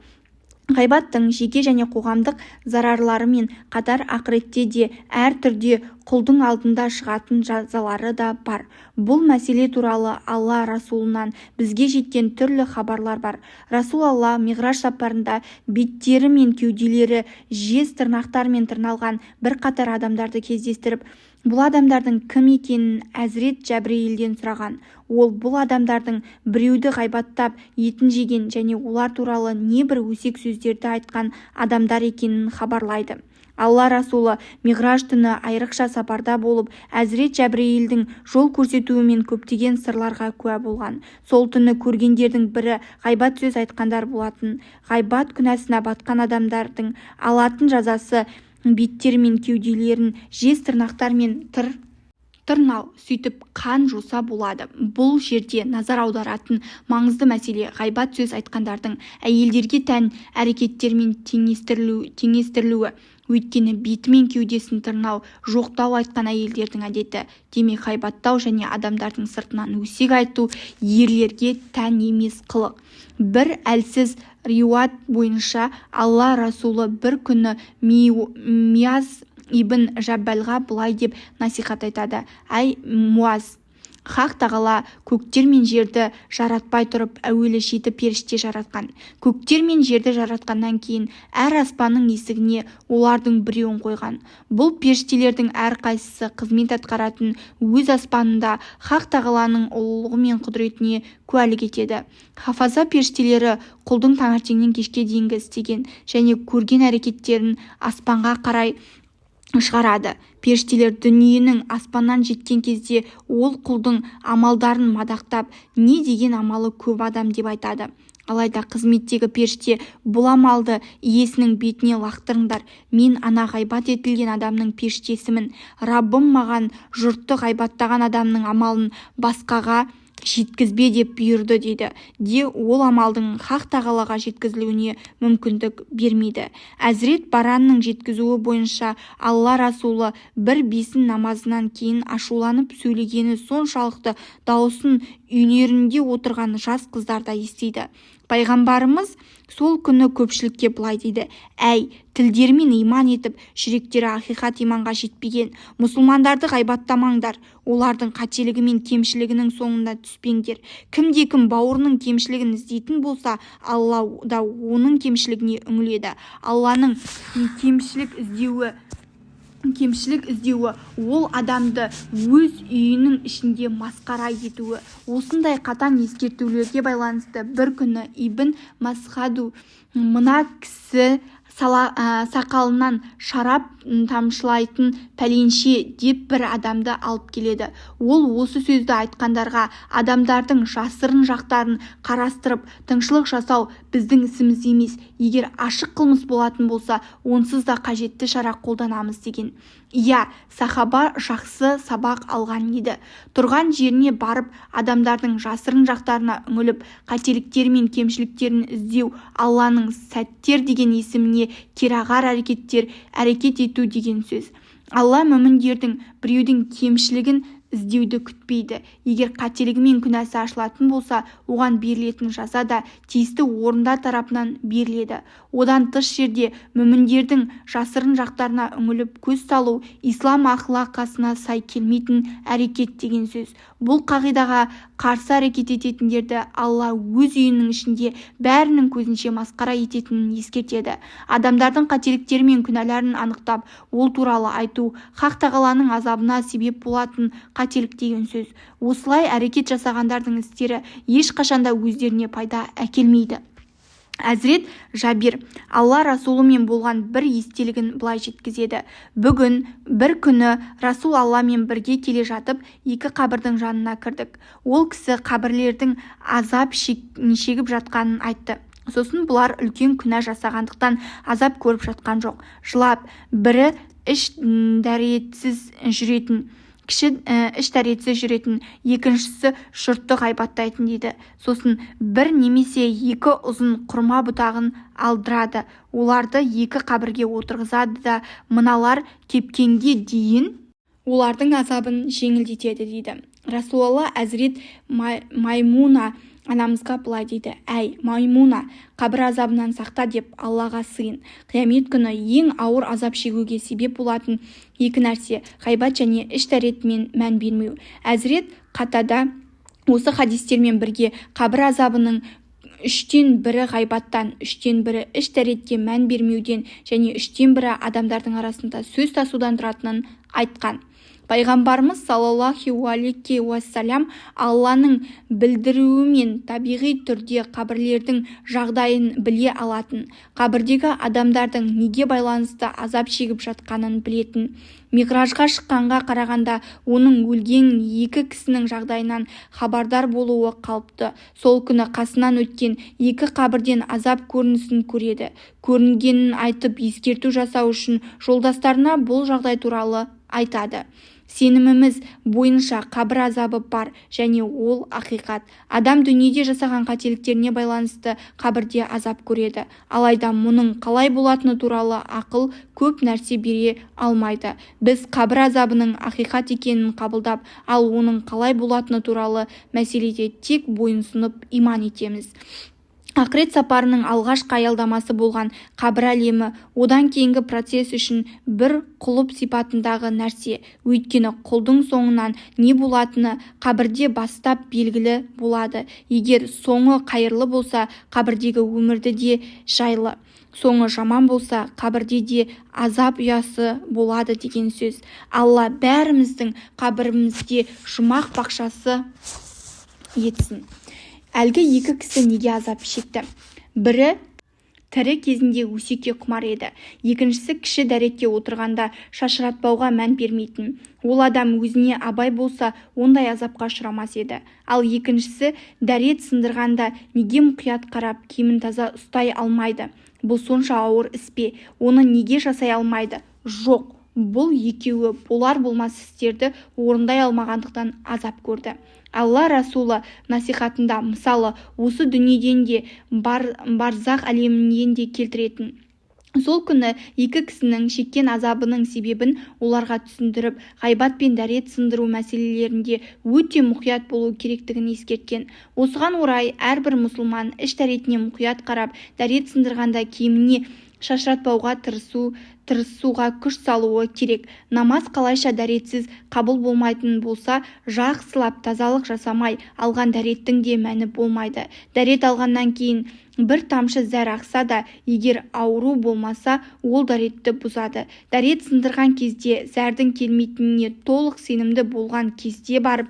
Ғайбаттың жеке және қоғамдық зарарларымен қатар ақыретте де әр түрде құлдың алдында шығатын жазалары да бар. Бұл мәселе туралы Алла Расулынан бізге жеткен түрлі хабарлар бар. Расул Алла Миғраж сапарында беттері мен кеуделері жез тырнақтармен тырналған бір қатар адамдарды кездестіріп, бұл адамдардың кім екенін Әзірет Жәбірейілден сұраған. Ол бұл адамдардың біреуді ғайбаттап етін жеген және олар туралы небір өсек сөздерді айтқан адамдар екенін хабарлайды. Алла Расулы Миғраж түні айрықша сапарда болып, Әзірет Жәбірейілдің жол көрсетуімен көптеген сырларға куә болған. Сол түні көргендердің бірі ғайбат сөз айтқандар болатын. Ғайбат күнәсына батқан адамдардың алатын жазасы беттері мен кеуделерін жез тырнақтармен тырнау, сөйтіп қан жуса болады. Бұл жерде назар аударатын маңызды мәселе ғайбат сөз айтқандардың әйелдерге тән әрекеттермен теңестірілуі. Өйткені беті мен кеудесін тырнау жоқтау айтқан әйелдердің әдеті. Демек ғайбаттау және адамдардың сыртынан өсек айту ерлерге тән емес қылық. Бір әлсіз риуат бойынша Алла Расулы бір күні Мияз ибн Жаббалға былай деп насихат айтады. Әй Муаз, Хақ тағала көктер мен жерді жаратпай тұрып әуелі 7 періште жаратқан. Көктер мен жерді жаратқаннан кейін әр аспанның есігіне олардың біреуін қойған. Бұл періштелердің әрқайсысы қызмет атқаратын өз аспанында Хақ тағаланың ұлылығы мен құдіретіне куәлік етеді. Хафаза періштелері құлдың таңертеңнен кешке дейінгі істеген және көрген әрекеттерін аспанға қарай шығарады. Періштелер дүниенің аспаннан жеткен кезде ол құлдың амалдарын мадақтап, не деген амалы көп адам деп айтады. Алайда қызметтегі періште бұл амалды иесінің бетіне лақтырыңдар. Мен ана ғайбат етілген адамның періштесімін. Раббым маған жұртты ғайбаттаған адамның амалын басқаға жеткізбе деп бұйырды дейді. Ол амалдың Хақ тағалаға жеткізілуіне мүмкіндік бермейді. Әзірет Баранның жеткізуі бойынша Алла Расулы бір бесін намазынан кейін ашуланып сөйлегені соншалықты дауысын үйлерінде отырған жас қыздар да естиді. Пайғамбарымыз сол күні көпшілікке былай дейді: әй, тілдерімен иман етіп, жүректері ақиқат иманға жетпеген мұсылмандарды ғайбаттамаңдар, олардың қателігі мен кемшілігінің соңында түспеңдер. Кімде-кім бауырының кемшілігін іздейтін болса, Алла да оның кемшілігіне үңіледі. Алланың кемшілік іздеуі ол адамды өз үйінің ішінде масқара етуі. Осындай қатаң ескертулерге байланысты бір күні Ибн Масғаду мына кісі сақалынан шарап тамшылайтын пәленше деп бір адамды алып келеді. Ол осы сөзді айтқандарға адамдардың жасырын жақтарын қарастырып, тыңшылық жасау біздің ісіміз емес. Егер ашық қылмыс болатын болса, онсыз да қажетті шара қолданамыз деген. Иә, сахаба жақсы сабақ алған еді. Тұрған жеріне барып, адамдардың жасырын жақтарына үңіліп, қателіктері мен кемшіліктерін іздеу, Алланың сәттер деген есіміне керағар әрекет ету деген сөз. Алла мүміндердің біреудің кемшілігін іздеуді күтпейді. Егер қателігі мен күнәсі ашылатын болса, оған берілетін жаза да тиісті орындар тарапынан беріледі. Одан тыс жерде мүміндердің жасырын жақтарына үңіліп көз салу ислам ақылақасына сай келмейтін әрекет деген сөз. Бұл қағидаға қарсы әрекет ететіндерді Алла өз үйінің ішінде бәрінің көзінше масқара ететінін ескертеді. Адамдардың қателіктері мен күнәларын анықтап, ол туралы айту Хақ тағаланың азабына себеп болатын қателік деген сөз. Осылай әрекет жасағандардың істері ешқашанда өздеріне пайда әкелмейді. Әзірет Жабир Алла Расулымен болған бір естелігін былай жеткізеді. Бір күні Расул Алламен бірге келе жатып, екі қабірдің жанына кірдік. Ол кісі қабірлердің азап шегіп жатқанын айтты. Сосын бұлар үлкен күнә жасағандықтан азап көріп жатқан жоқ. Жылап, бірі іш дәретсіз жүретін, екіншісі жұртты ғайбаттайтын дейді. Сосын бір немесе екі ұзын құрма бұтағын алдырады. Оларды екі қабірге отырғызады да мыналар кепкенге дейін олардың азабын жеңілдетеді дейді. Расулалла Әзірет Маймуна анамызға былай дейді: әй Маймуна, қабір азабынан сақта деп Аллаға сыйын. Қиямет күні ең ауыр азап шегуге себеп болатын екі нәрсе: ғайбат және іш дәретмен мән бермеу. Әзірет Қатада осы хадистермен бірге қабір азабының 1/3 ғайбаттан, 1/3 іш дәретке мән бермеуден және 1/3 адамдардың арасында сөз тасудан тұратынын айтқан. Пайғамбарымыз саллаллаху алейхи уассалям Алланың білдіруімен табиғи түрде қабірлердің жағдайын біле алатын, қабірдегі адамдардың неге байланысты азап шегіп жатқанын білетін. Миғражға шыққанға қарағанда оның өлген екі кісінің жағдайынан хабардар болуы қалыпты. Сол күні қасынан өткен екі қабірден азап көрінісін көреді. Көрінгенін айтып ескерту жасау үшін жолдастарына бұл жағдай туралы айтады. Сеніміміз бойынша қабір азабы бар және ол ақиқат. Адам дүниеде жасаған қателіктеріне байланысты қабірде азап көреді. Алайда мұның қалай болатыны туралы ақыл көп нәрсе бере алмайды. Біз қабір азабының ақиқат екенін қабылдап, ал оның қалай болатыны туралы мәселеде тек бойынсынып иман етеміз. Ақырет сапарының алғашқы аялдамасы болған қабір әлемі одан кейінгі процесс үшін бір құлып сипатындағы нәрсе. Өйткені құлдың соңынан не болатыны қабірде бастап белгілі болады. Егер соңы қайырлы болса, қабірдегі өмірді де жайлы. Соңы жаман болса, қабірде де азап ұясы болады деген сөз. Алла бәріміздің қабірімізге жұмақ бақшасы етсін. Әлгі екі кісі неге азап шекті? Бірі тірі кезінде өсекке құмар еді. Екіншісі кіші дәретке отырғанда шашыратпауға мән бермейтін. Ол адам өзіне абай болса, ондай азапқа ұшырамас еді. Ал екіншісі дәрет сындырғанда неге мұқият қарап, киімін таза ұстай алмайды? Бұл сонша ауыр іс пе? Оны неге жасай алмайды? Жоқ. Бұл екеуі болар-болмас істерді орындай алмағандықтан азап көрді. Алла Расулы насихатында мысалы осы дүниеден де барзақ әлемінен де келтіретін. Сол күні екі кісінің шеккен азабының себебін оларға түсіндіріп, ғайбат пен дәрет сындыру мәселелерінде өте мұқият болу керектігін ескерткен. Осыған орай әрбір мұсылман іш дәретіне мұқият қарап, дәрет сындырғанда киіміне шашыратпауға тырысуға күш салуы керек. Намаз қалайша дәретсіз қабыл болмайтын болса, жақсылап тазалық жасамай алған дәреттің де мәні болмайды. Дәрет алғаннан кейін бір тамшы зәр ақса да, егер ауру болмаса, ол дәретті бұзады. Дәрет сындырған кезде зәрдің келмейтініне толық сенімді болған кезде барып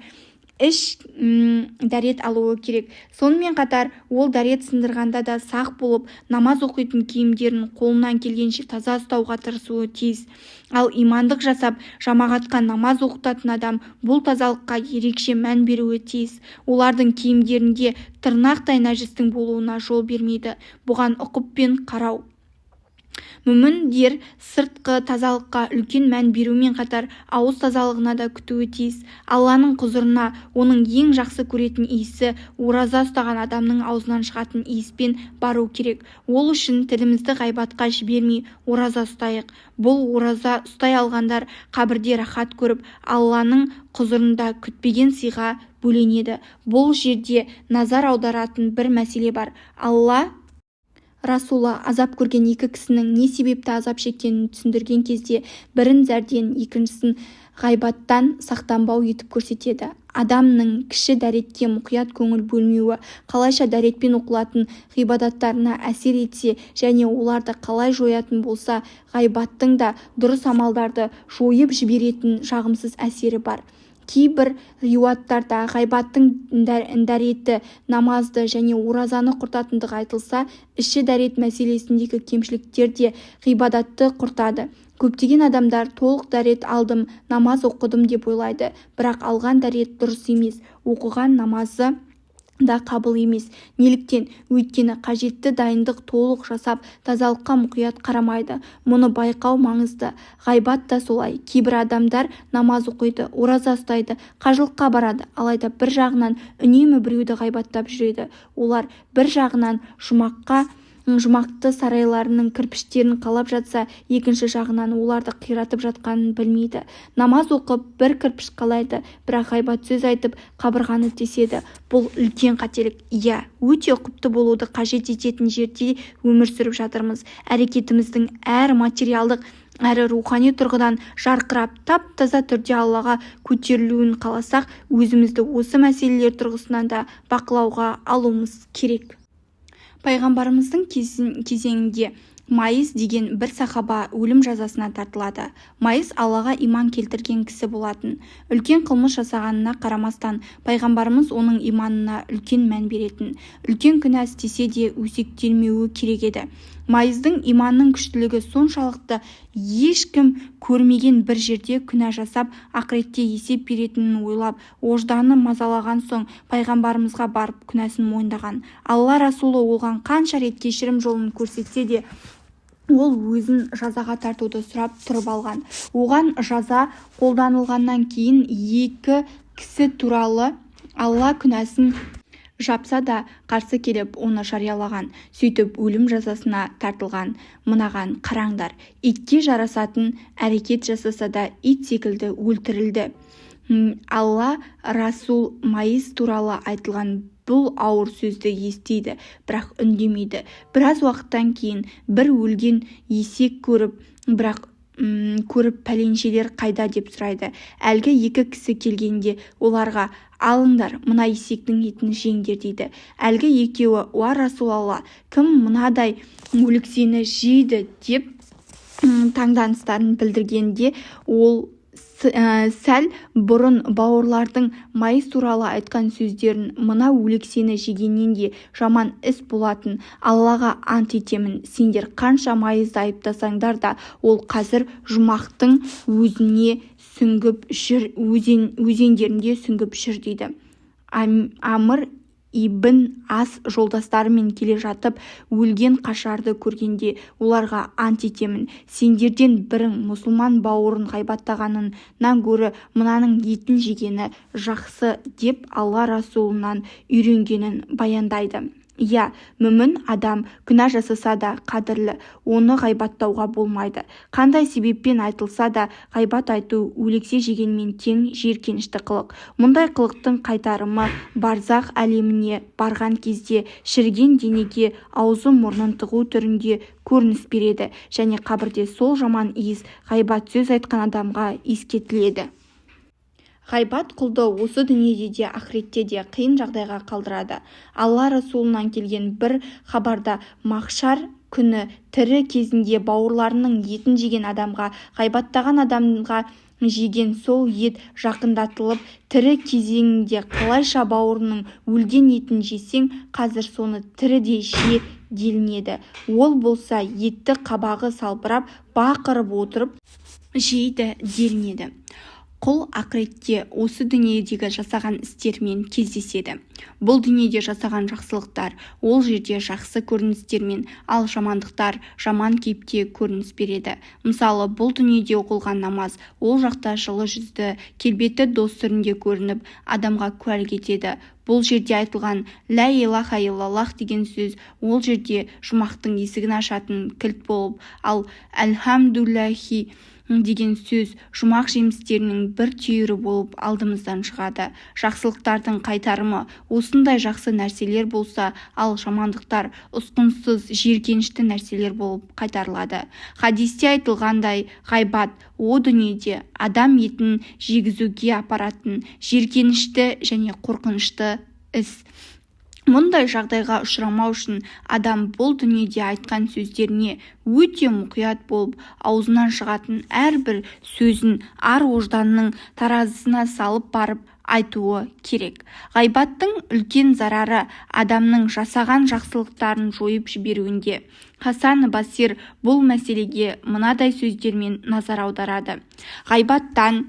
іш дәрет алуы керек. Сонымен қатар ол дәрет сындырғанда да сақ болып, намаз оқитын киімдерін қолынан келгенше таза ұстауға тырысуы тиіс. Ал имандық жасап, жамағатқа намаз оқытатын адам бұл тазалыққа ерекше мән беруі тиіс. Олардың киімдерінде тырнақтай нәжістің болуына жол бермейді. Бұған ұқыппен қарау мүміндер сыртқы тазалыққа үлкен мән берумен қатар ауыз тазалығына да күтуі тиіс. Алланың құзырына оның ең жақсы көретін иісі ораза ұстаған адамның аузынан шығатын иіспен бару керек. Ол үшін тілімізді ғайбатқа жібермей ораза ұстайық. Бұл ораза ұстай алғандар қабірде рахат көріп, Алланың құзырында күтпеген сыйға бөленеді. Бұл жерде назар аударатын бір мәселе бар. Алла Расулы азап көрген екі кісінің не себепті азап шеккенін түсіндірген кезде бірін зәрден, екіншісін ғайбаттан сақтанбау етіп көрсетеді. Адамның кіші дәретке мұқият көңіл бөлмеуі қалайша дәретпен оқылатын ғибадаттарына әсер етсе және оларды қалай жоятын болса, ғайбаттың да дұрыс амалдарды жойып жіберетін жағымсыз әсері бар. Кейбір риуаяттарда ғайбаттың дәреті намазды және оразаны құртатындығы айтылса, іші дәрет мәселесіндегі кемшіліктер де ғибадатты құртады. Көптеген адамдар толық дәрет алдым, намаз оқыдым деп ойлайды, бірақ алған дәрет дұрыс емес, оқыған намазы да қабыл емес. Неліктен? Өйткені қажетті дайындық толық жасап, тазалыққа мұқият қарамайды. Мұны байқау маңызды. Ғайбат та солай. Кейбір адамдар намаз оқиды, ораза ұстайды, қажылыққа барады, алайда бір жағынан үнемі біреуді ғайбаттап жүреді. Олар бір жағынан жұмақты сарайларының кірпіштерін қалап жатса, екінші жағынан оларды қиратып жатқанын білмейді. Намаз оқып бір кірпіш қалайды, бірақ ғайбат сөз айтып қабырғаны теседі. Бұл үлкен қателік. Иә, өте ұқыпты болуды қажет ететін жерде өмір сүріп жатырмыз. Әрекетіміздің әр материалдық әрі рухани тұрғыдан жарқырап, тап-таза түрде Аллаға көтерілуін қаласақ, өзімізді осы мәселелер тұрғысынан да бақылауға алуымыз керек. Пайғамбарымыздың кезеңінде Майыс деген бір сахаба өлім жазасына тартылады. Майыс Аллаға иман келтірген кісі болатын. Үлкен қылмыс жасағанына қарамастан, пайғамбарымыз оның иманына үлкен мән беретін. Үлкен күнә істесе де өсектелмеуі керек еді. Майыздың иманның күштілігі соншалықты ешкім көрмеген бір жерде күнә жасап, ақыретте есеп беретінін ойлап, ожданы мазалаған соң пайғамбарымызға барып күнәсін мойындаған. Алла Расулы оған қанша рет кешірім жолын көрсетсе де, ол өзін жазаға тартуды сұрап тұрып алған. Оған жаза қолданылғаннан кейін екі кісі туралы Алла күнәсін жапса да қарсы келіп оны жариялаған. Сөйтіп өлім жазасына тартылған. Мынаған қараңдар, итке жарасатын әрекет жасаса да ит секілді өлтірілді. Алла Расул Майыс туралы айтылған бұл ауыр сөзді естиді, бірақ үндемейді. Біраз уақыттан кейін бір өлген есек көріп пәленшелер қайда деп сұрайды. Әлгі екі кісі келгенде оларға алыңдар, мына есектің етін жеңдер дейді. Әлгі екеуі, уа Расулалла, кім мынадай өліксені жейді деп таңданыстарын білдіргенде, ол сәл бұрын бауырлардың Майыс туралы айтқан сөздерін мына өлексені жегеннен де жаман іс болатын. Аллаға ант етемін, сендер қанша Майысты айыптасаңдар да, ол қазір жұмақтың өзіне сүңгіп жүр, өзендерінде сүңгіп жүр дейді. Амр ибн Ас жолдастарымен келе жатып өлген қашарды көргенде оларға ант етемін, сендерден бірің мұсылман бауырын ғайбаттағанынан гөрі мынаның етін жегені жақсы деп Алла Расулынан үйренгенін баяндайды. Иә, мүмін адам күнә жасаса да қадірлі, оны ғайбаттауға болмайды. Қандай себеппен айтылса да, ғайбат айту өлексе жегенмен тең жиіркенішті қылық. Мұндай қылықтың қайтарымы барзақ әлеміне барған кезде шіріген денеге аузы мұрнын тығу түрінде көрініс береді, және қабірде сол жаман иіс ғайбат сөз айтқан адамға иіскетіледі. Ғайбат құлды осы дүниеде де ақыретте де қиын жағдайға қалдырады. Алла Расулынан келген бір хабарда махшар күні тірі кезінде бауырларының етін жеген адамға, ғайбаттаған адамға жеген сол ет жақындатылып, тірі кезеңінде қалайша бауырының өлген етін жесең, қазір соны тірідей же делінеді. Ол болса етті қабағы салбырап, бақырып отырып жейді делінеді. Құл ақыретте осы дүниедегі жасаған істермен кездеседі. Бұл дүниеде жасаған жақсылықтар ол жерде жақсы көріністермен, ал жамандықтар жаман кейіпте көрініс береді. Мысалы, бұл дүниеде оқылған намаз ол жақта жылы жүзді, келбетті дос түрінде көрініп, адамға куәлік етеді. Бұл жерде айтылған «Лә илаха иллаллах» деген сөз ол жерде жұмақтың есігін ашатын кілт болып, ал «Әлхамдуллахи» деген сөз жұмақ жемістерінің бір түйірі болып алдымыздан шығады. Жақсылықтардың қайтарымы осындай жақсы нәрселер болса, ал жамандықтар ұсқынсыз, жиіркенішті нәрселер болып қайтарылады. Хадисте айтылғандай, ғайбат о дүниеде адам етін жегізуге апаратын жиіркенішті және қорқынышты іс. Мұндай жағдайға ұшырамау үшін адам бұл дүниеде айтқан сөздеріне өте мұқият болып, аузынан шығатын әрбір сөзін ар-ожданның таразысына салып барып айтуы керек. Ғайбаттың үлкен зарары адамның жасаған жақсылықтарын жойып жіберуінде. Хасан Басир бұл мәселеге мынадай сөздермен назар аударады. Ғайбаттан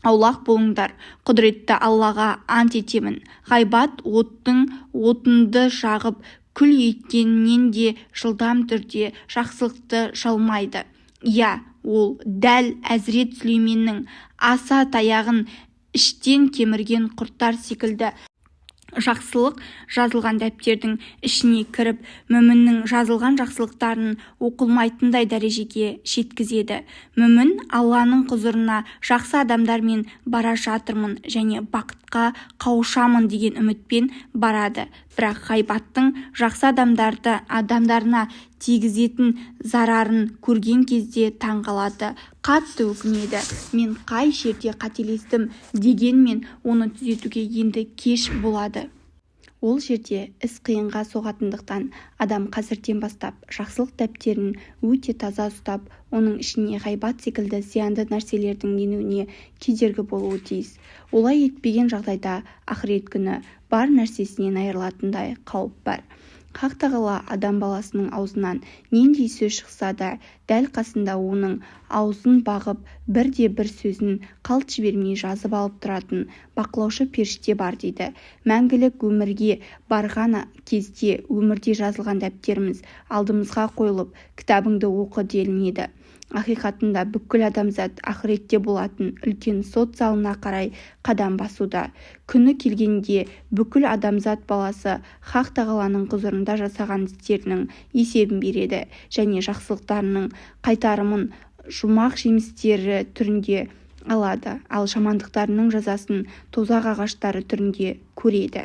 аулақ болыңдар, құдіретті Аллаға ант етемін. Ғайбат оттың отынды жағып күл еткенінен де жылдам түрде жақсылықты жалмайды. Иә, ол дәл Әзірет Сүлейменнің аса таяғын іштен кемірген құрттар секілді. Жақсылық жазылған дәптердің ішіне кіріп, мүміннің жазылған жақсылықтарын оқылмайтындай дәрежеге жеткізеді. Мүмін Алланың құзырына жақсы адамдармен бара жатырмын және бақытқа қауышамын деген үмітпен барады. Бірақ ғайбаттың жақсы адамдарына тигізетін зарарын көрген кезде таңғалады, қатты өкінеді. Мен қай жерде қателестім дегенмен оны түзетуге енді кеш болады. Ол жерде іс қиынға соғатындықтан адам қазірден бастап жақсылық дәптерін өте таза ұстап, оның ішіне ғайбат секілді зиянды нәрселердің енуіне кедергі болуы тиіс. Олай етпеген жағдайда ақырет күні бар нәрсесінен айырылатындай қауіп бар. Хақ тағала адам баласының аузынан нендей сөз шықса да, дәл қасында оның аузын бағып, бірде-бір сөзін қалт жібермей жазып алып тұратын бақылаушы періште бар дейді. Мәңгілік өмірге барған кезде өмірде жазылған дәптеріміз алдымызға қойылып, кітабыңды оқы делінеді. Ақиқатында бүкіл адамзат ақыретте болатын үлкен сот залына қарай қадам басуда. Күні келгенде бүкіл адамзат баласы Хақ тағаланың құзырында жасаған істерінің есебін береді және жақсылықтарының қайтарымын жұмақ жемістері түрінде алады, ал жамандықтарының жазасын тозақ ағаштары түрінде көреді.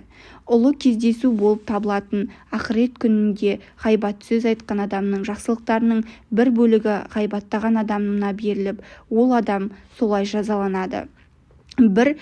Ұлы кездесу болып табылатын ақырет күнінде ғайбат сөз айтқан адамның жақсылықтарының бір бөлігі ғайбаттаған адамына беріліп, ол адам солай жазаланады. Бір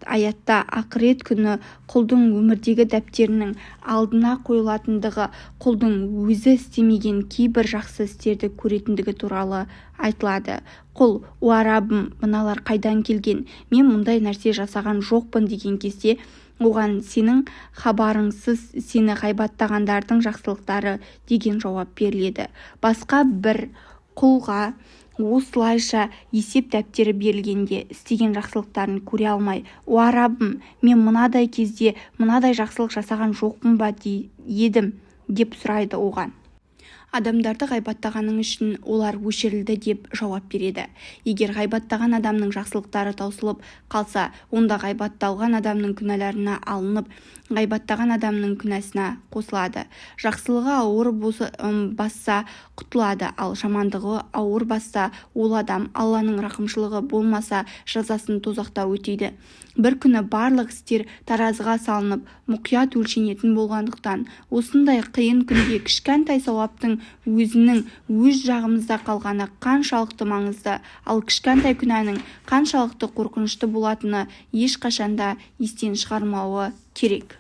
аятта ақырет күні құлдың өмірдегі дәптерінің алдына қойылатындығы, құлдың өзі істемеген кейбір жақсы істерді көретіндігі туралы айтылады. Құл, «Уа Раббым, мыналар қайдан келген? Мен мұндай нәрсе жасаған жоқпын» деген кезде, оған «Сенің хабарыңсыз сені ғайбаттағандардың жақсылықтары» деген жауап беріледі. Басқа бір құлға осылайша есеп дәптері берілгенде істеген жақсылықтарын көре алмай, «Уа Раббым, мен мынадай кезде мынадай жақсылық жасаған жоқпын ба едім» деп сұрайды оған. Адамдарды ғайбаттағаның үшін олар өшірілді деп жауап береді. Егер ғайбаттаған адамның жақсылықтары таусылып қалса, онда ғайбатталған адамның күнәларына алынып, ғайбаттаған адамның күнәсіне қосылады. Жақсылығы ауыр басса құтылады, ал жамандығы ауыр басса, ол адам Алланың рақымшылығы болмаса жазасын тозақта өтейді. Бір күні барлық істер таразыға салынып, мұқият өлшенетін болғандықтан, осындай қиын күнде кішкентай сауаптың өзінің өз жағымызда қалғаны қаншалықты маңызды, ал кішкентай күнәнің қаншалықты қорқынышты болатыны ешқашанда естен шығармауы керек.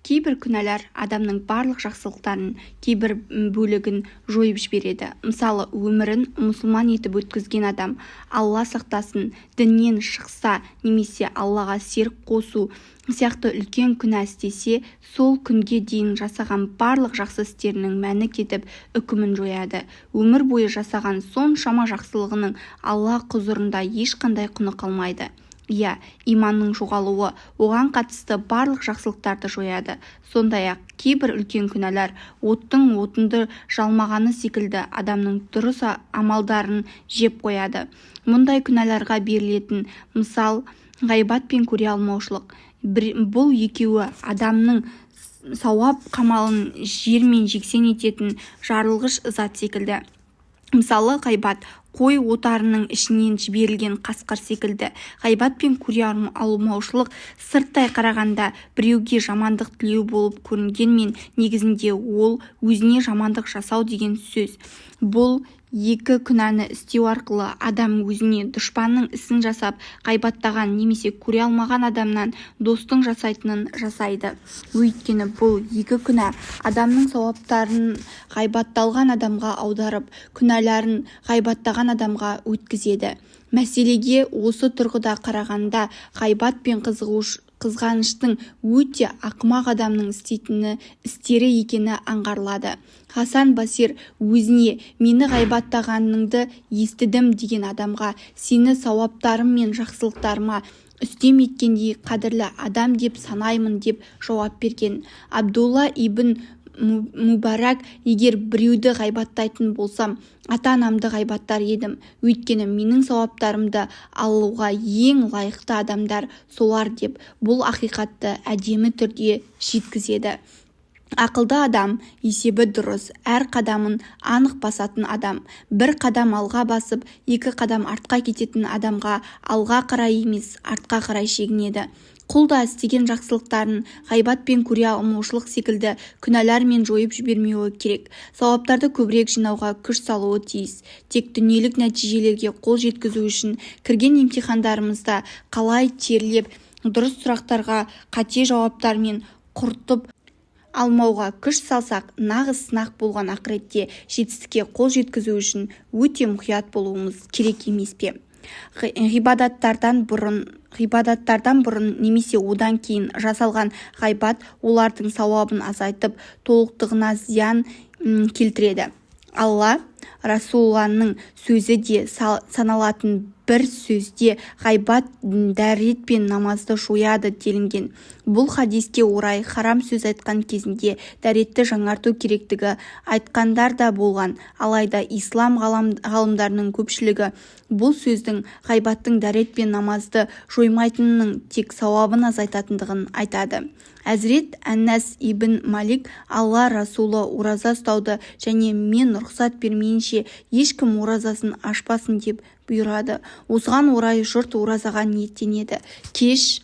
Кейбір күнәлар адамның барлық жақсылықтарын кейбір бөлігін жойып жібереді. Мысалы, өмірін мұсылман етіп өткізген адам Алла сақтасын, діннен шықса немесе Аллаға серік қосу сияқты үлкен күнә істесе, сол күнге дейін жасаған барлық жақсы істерінің мәні кетіп, үкімін жояды. Өмір бойы жасаған соншама жақсылығының Алла құзырында ешқандай құны қалмайды. Иә, иманның жоғалуы оған қатысты барлық жақсылықтарды жояды. Сондай-ақ кейбір үлкен күнәлар оттың отынды жалмағаны секілді адамның дұрыс амалдарын жеп қояды. Мұндай күнәларға берілетін мысал ғайбат пен көре алмаушылық. Бұл екеуі адамның сауап қамалын жермен жексен ететін жарылғыш зат секілді. Мысалы, ғайбат қой отарының ішінен жіберілген қасқыр секілді. Ғайбат пен көре алмаушылық сырттай қарағанда біреуге жамандық тілеу болып көрінгенмен, негізінде ол өзіне жамандық жасау деген сөз. Бұл екі күнәні істеу арқылы адам өзіне дұшпанның ісін жасап, ғайбаттаған немесе көре алмаған адамнан достың жасайтынын жасайды. Өйткені бұл екі күнә адамның сауаптарын ғайбатталған адамға аударып, күнәларын ғайбаттаған адамға өткізеді. Мәселеге осы тұрғыда қарағанда ғайбат пен қызғаныштың өте ақымақ адамның істері екені аңғарылады. Хасан Басир өзіне мені ғайбаттағаныңды естідім деген адамға сені сауаптарым мен жақсылықтарыма үстем еткендей қадірлі адам деп санаймын деп жауап берген. Абдулла ибн Мүбарак: егер біреуді ғайбаттайтын болсам, ата-анамды ғайбаттар едім. Өйткені менің сауаптарымды алуға ең лайықты адамдар солар деп бұл ақиқатты әдемі түрде жеткізеді. Ақылды адам, есебі дұрыс, әр қадамын анық басатын адам. Бір қадам алға басып, екі қадам артқа кететін адамға алға қарай емес, артқа қарай шегінеді. Құл да істеген жақсылықтарын ғайбат пен көре алмаушылық секілді күнәлармен жойып жібермеуі керек. Сауаптарды көбірек жинауға күш салуы тиіс. Тек дүниелік нәтижелерге қол жеткізу үшін кірген емтихандарымызда қалай терлеп, дұрыс сұрақтарға қате жауаптармен құртып алмауға күш салсақ, нағыз сынақ болған ақыретте жетістікке қол жеткізу үшін өте мұқият болуымыз керек емес пе? Ғибадаттардан бұрын немесе одан кейін жасалған ғайбат олардың сауабын азайтып, толықтығына зиян келтіреді. Алла Расулының сөзі де саналатын бір сөзде ғайбат дәрет пен намазды жояды делінген. Бұл хадиске орай харам сөз айтқан кезінде дәретті жаңарту керектігі айтқандар да болған. Алайда ислам ғалымдарының көпшілігі бұл сөздің ғайбаттың дәрет пен намазды жоймайтынының тек сауабын азайтатындығын айтады. Әзірет Әннас ибн Малик: Алла Расулы ораза ұстауды және мен рұқсат бермейінше ешкім оразасын ашпасын деп бұйырады. Осыған орай жұрт оразаға ниеттенеді. Кеш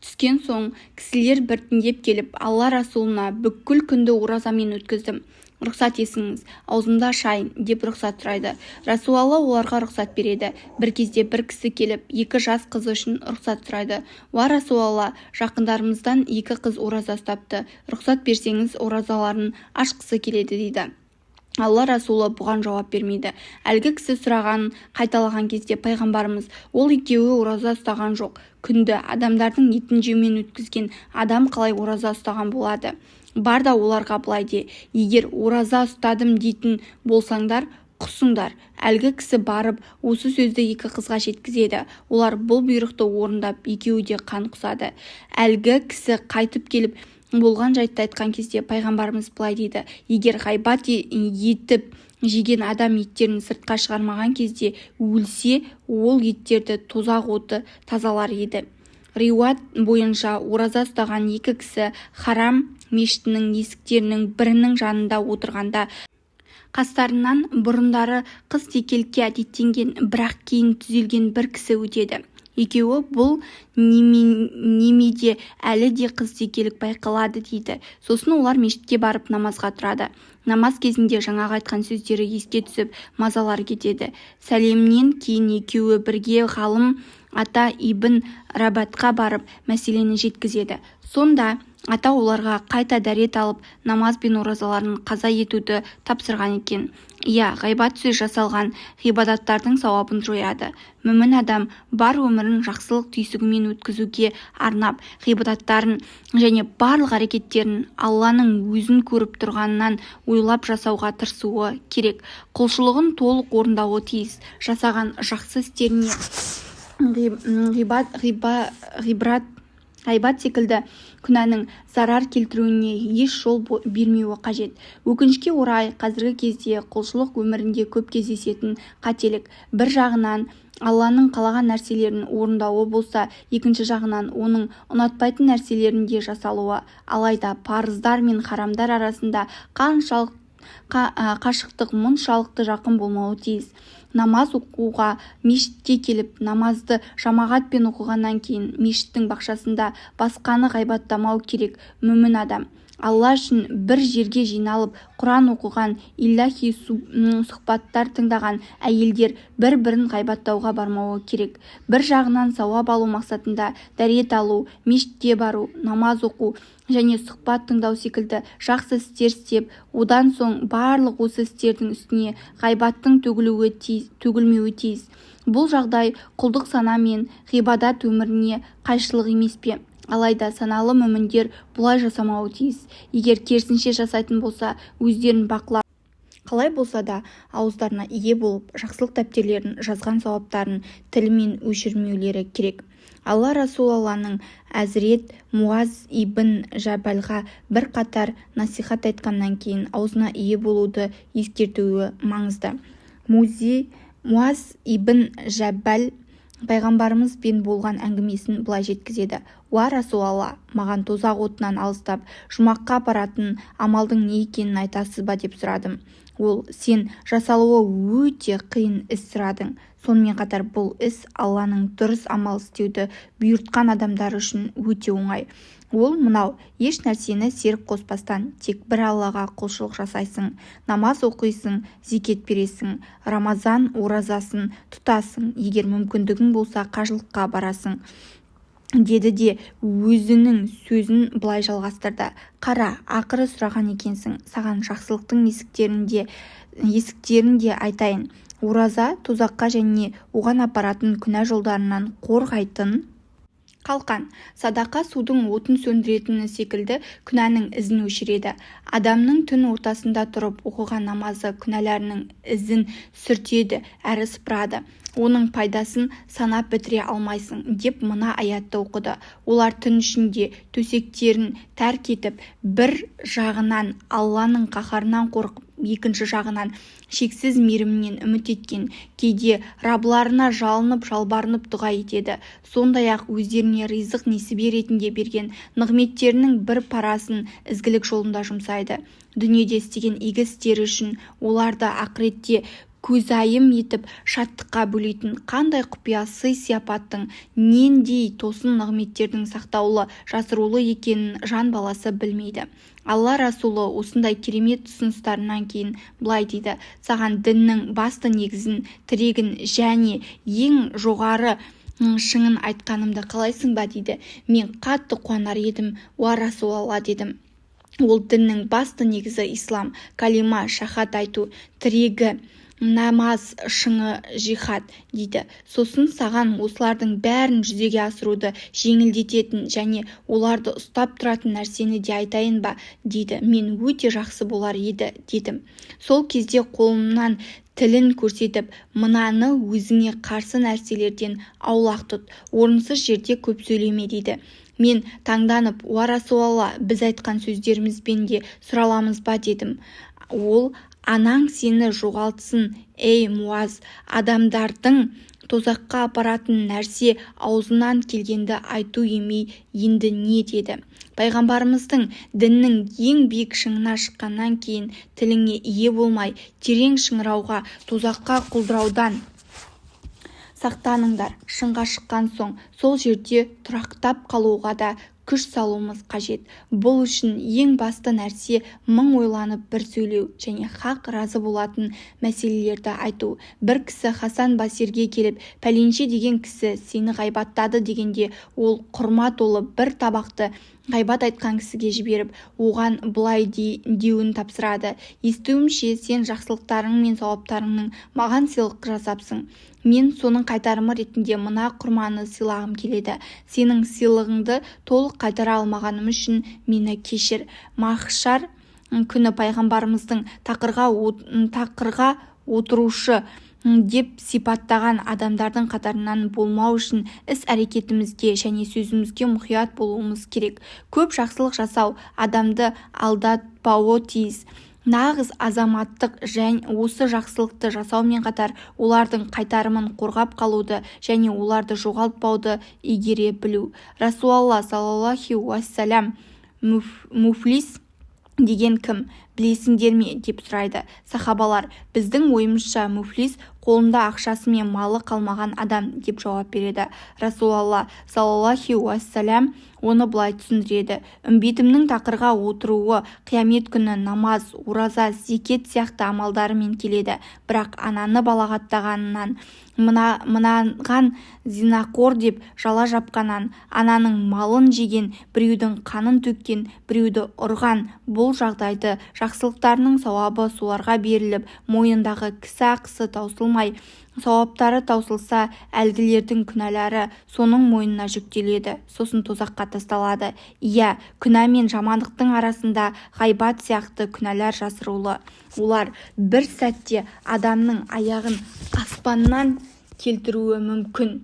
түскен соң кісілер біртіндеп келіп, Алла Расулына бүкіл күнді оразамен өткіздім, рұқсат етіңіз, аузымда шайын деп рұқсат сұрайды. Расулалла оларға рұқсат береді. Бір кезде бір кісі келіп, екі жас қыз үшін рұқсат сұрайды. Уа Расулалла, жақындарымыздан екі қыз ораза ұстапты, рұқсат берсеңіз оразаларын ашқысы келеді дейді. Алла Расулы бұған жауап бермейді. Әлгі кісі сұрағанын қайталаған кезде пайғамбарымыз: ол екеуі ораза ұстаған жоқ, күнді адамдардың етін жеумен өткізген адам қалай ораза ұстаған болады? Бар да оларға былай де: егер ораза ұстадым дейтін болсаңдар, құсыңдар. Әлгі кісі барып осы сөзді екі қызға жеткізеді. Олар бұл бұйрықты орындап, екеуі де қан құсады. Әлгі кісі қайтып келіп болған жайтты айтқан кезде пайғамбарымыз былай дейді: егер ғайбат етіп жеген адам еттерін сыртқа шығармаған кезде өлсе, ол еттерді тозақ оты тазалар еді. Риуат бойынша ораза ұстаған екі кісі Харам мешітінің есіктерінің бірінің жанында отырғанда қастарынан бұрындары қыз текелікке әдеттенген, бірақ кейін түзелген бір кісі өтеді. Екеуі бұл немеде әлі де қыз текелік байқалады дейді. Сосын олар мешітке барып намазға тұрады. Намаз кезінде жаңағы айтқан сөздері еске түсіп, мазалар кетеді. Сәлемнен кейін екеуі бірге ғалым ата ибн Рабатқа барып мәселені жеткізеді. Сонда ата оларға қайта дәрет алып намаз бен оразаларын қаза етуді тапсырған екен. Иә, ғайбат сөз жасалған ғибадаттардың сауабын жояды. Мүмін адам бар өмірін жақсылық түйсігімен өткізуге арнап, ғибадаттарын және барлық әрекеттерін Алланың өзін көріп тұрғанынан ойлап жасауға тырысуы керек. Құлшылығын толық орындауы тиіс. Жасаған жақсы істеріне ғибрат секілді күнәнің зарар келтіруіне еш жол бермеуі қажет. Өкінішке орай, қазіргі кезде құлшылық өмірінде көп кездесетін қателік. Бір жағынан Алланың қалаған нәрселерін орындауы болса, екінші жағынан оның ұнатпайтын нәрселерінде жасалуы. Алайда парыздар мен харамдар арасында қашықтық мұншалықты жақын болмауы тиіс. Намаз оқуға мешітке келіп, намазды жамағатпен оқығаннан кейін мешіттің бақшасында басқаны ғайбаттамау керек. Мүмін адам Алла үшін бір жерге жиналып Құран оқыған, иллахи сұхбаттар тыңдаған әйелдер бір-бірін ғайбаттауға бармауы керек. Бір жағынан сауап алу мақсатында дәрет алу, мешітке бару, намаз оқу және сұхбат тыңдау секілді жақсы істер істеп, одан соң барлық осы істердің үстіне ғайбаттың төгілмеуі тиіс. Бұл жағдай құлдық сана мен ғибадат өміріне қайшылық емес пе? Алайда саналы мүміндер бұлай жасамауы тиіс. Егер керісінше жасайтын болса, өздерін бақылап, қалай болса да ауыздарына ие болып, жақсылық дәптерлерін жазған сауаптарын тілімен өшірмеулері керек. Алла Расулалланың Әзірет Муаз ибн Жабалға бір қатар насихат айтқаннан кейін аузына ие болуды ескертуі маңызды. Муаз ибн Жабал пайғамбарымыз бен болған әңгімесін былай жеткізеді. Уа Расулалла, маған тозақ отынан алыстап, жұмаққа апаратын амалдың не екенін айтасыз ба деп сұрадым. Ол, сен жасалуы өте қиын іс сұрадың. Сонымен қатар бұл іс Алланың дұрыс амал істеуді бұйыртқан адамдар үшін өте оңай. Ол мынау: еш нәрсені серік қоспастан тек бір Аллаға құлшылық жасайсың, намаз оқисың, зекет бересің, Рамазан оразасын тұтасың, егер мүмкіндігің болса қажылыққа барасың, деді де өзінің сөзін былай жалғастырды. Қара, ақыры сұраған екенсің, саған жақсылықтың есіктерін де айтайын. Ораза тозаққа және оған апаратын күнә жолдарынан қорғайтын қалқан. Садақа судың отын сөндіретіні секілді күнәнің ізін өшіреді. Адамның түн ортасында тұрып оқыған намазы күнәларының ізін сүртеді әрі сыпырады. Оның пайдасын санап бітіре алмайсың деп мына аятты оқыды. Олар түн ішінде төсектерін тәрк етіп, бір жағынан Алланың қаһарынан қорқып, екінші жағынан шексіз мейірімінен үміт еткен, кейде Раббыларына жалынып дұға етеді. Сондай-ақ өздеріне ризық несібе ретінде берген нығметтерінің бір парасын ізгілік жолында жұмсайды. Дүниеде істеген игі істері үшін оларды ақыретте көзайым етіп шаттыққа бөлейтін қандай құпия сый-сияпаттың, нендей тосын нығметтердің сақтаулы, жасырулы екенін жан баласы білмейді. Алла Расулы осындай керемет ұсыныстарынан кейін былай дейді: саған діннің басты негізін, тірегін және ең жоғары шыңын айтқанымды қалайсың ба дейді. Мен қатты қуанар едім, уа Расулалла, дедім. Ол діннің басты негізі ислам, калима, шахат айту, тірегі намаз, шыңы жихад дейді. Сосын саған осылардың бәрін жүзеге асыруды жеңілдететін және оларды ұстап тұратын нәрсені де айтайын ба дейді. Мен өте жақсы болар еді, дедім. Сол кезде қолымнан тілін көрсетіп, мынаны өзіңе қарсы нәрселерден аулақ тұт, орынсыз жерде көп сөйлеме дейді. Мен таңданып, уа Расулалла, біз айтқан сөздерімізбен де сұраламыз ба дедім. Ол, анаң сені жоғалтсын, ей Муаз, адамдардың тозаққа апаратын нәрсе аузынан келгенді айту емей енді не деді. Пайғамбарымыздың діннің ең биік шыңына шыққаннан кейін тіліңе ие болмай, терең шыңырауға, тозаққа құлдыраудан сақтаныңдар. Шыңға шыққан соң сол жерде тұрақтап қалуға да күш салуымыз қажет. Бұл үшін ең басты нәрсе мың ойланып бір сөйлеу және хақ разы болатын мәселелерді айту. Бір кісі Хасан Басирге келіп, пәленше деген кісі сені ғайбаттады дегенде, ол құрма толы бір табақты ғайбат айтқан кісіге жіберіп, оған былай деуін тапсырады: естуімше, сен жақсылықтарың мен сауаптарыңның маған сыйлық жасапсың. Мен соның қайтарымы ретінде мына құрманы сыйлағым келеді. Сенің сыйлығыңды толық қайтара алмағаным үшін мені кешір. Махшар күні пайғамбарымыздың тақырға отырушы деп сипаттаған адамдардың қатарынан болмау үшін іс-әрекетімізге және сөзімізге мұқият болуымыз керек. Көп жақсылық жасау адамды алдатпауы тиіс. Нағыз азаматтық осы жақсылықты жасаумен қатар олардың қайтарымын қорғап қалуды және оларды жоғалтпауды игере білу. Расулалла саллаллаху уассалам муфлис деген кім, білесіңдер ме деп сұрайды. Сахабалар: біздің ойымызша муфлис қолында ақшасы мен малы қалмаған адам деп жауап береді. Расулалла саллаллаху уассалам оны былай түсіндіреді: үмбетімнің тақырға отыруы қиямет күні намаз, ораза, зекет сияқты амалдарымен келеді. Бірақ ананы балағаттағаннан, мынаған зинақор деп жала жапқаннан, ананың малын жеген, біреудің қанын төккен, біреуді ұрған, бұл жағдайды жақсылықтарының сауабы соларға беріліп, мойнындағы кісі ақысы таусылмай, сауаптары таусылса, әлгілердің күнәлары соның мойнына жүктеледі, сосын тозаққа тасталады. Иә, күнә мен жамандықтың арасында ғайбат сияқты күнәлар жасырулы. Олар бір сәтте адамның аяғын аспаннан келтіруі мүмкін.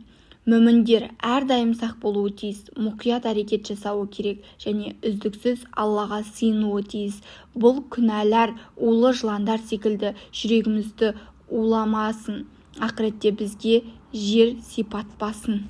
Мүміндер әрдайым сақ болуы тиіс, мұқият әрекет жасауы керек және үздіксіз Аллаға сыйынуы тиіс. Бұл күнәлар улы жыландар секілді жүрегімізді уламасын, ақыретте бізге жер сипатпасын.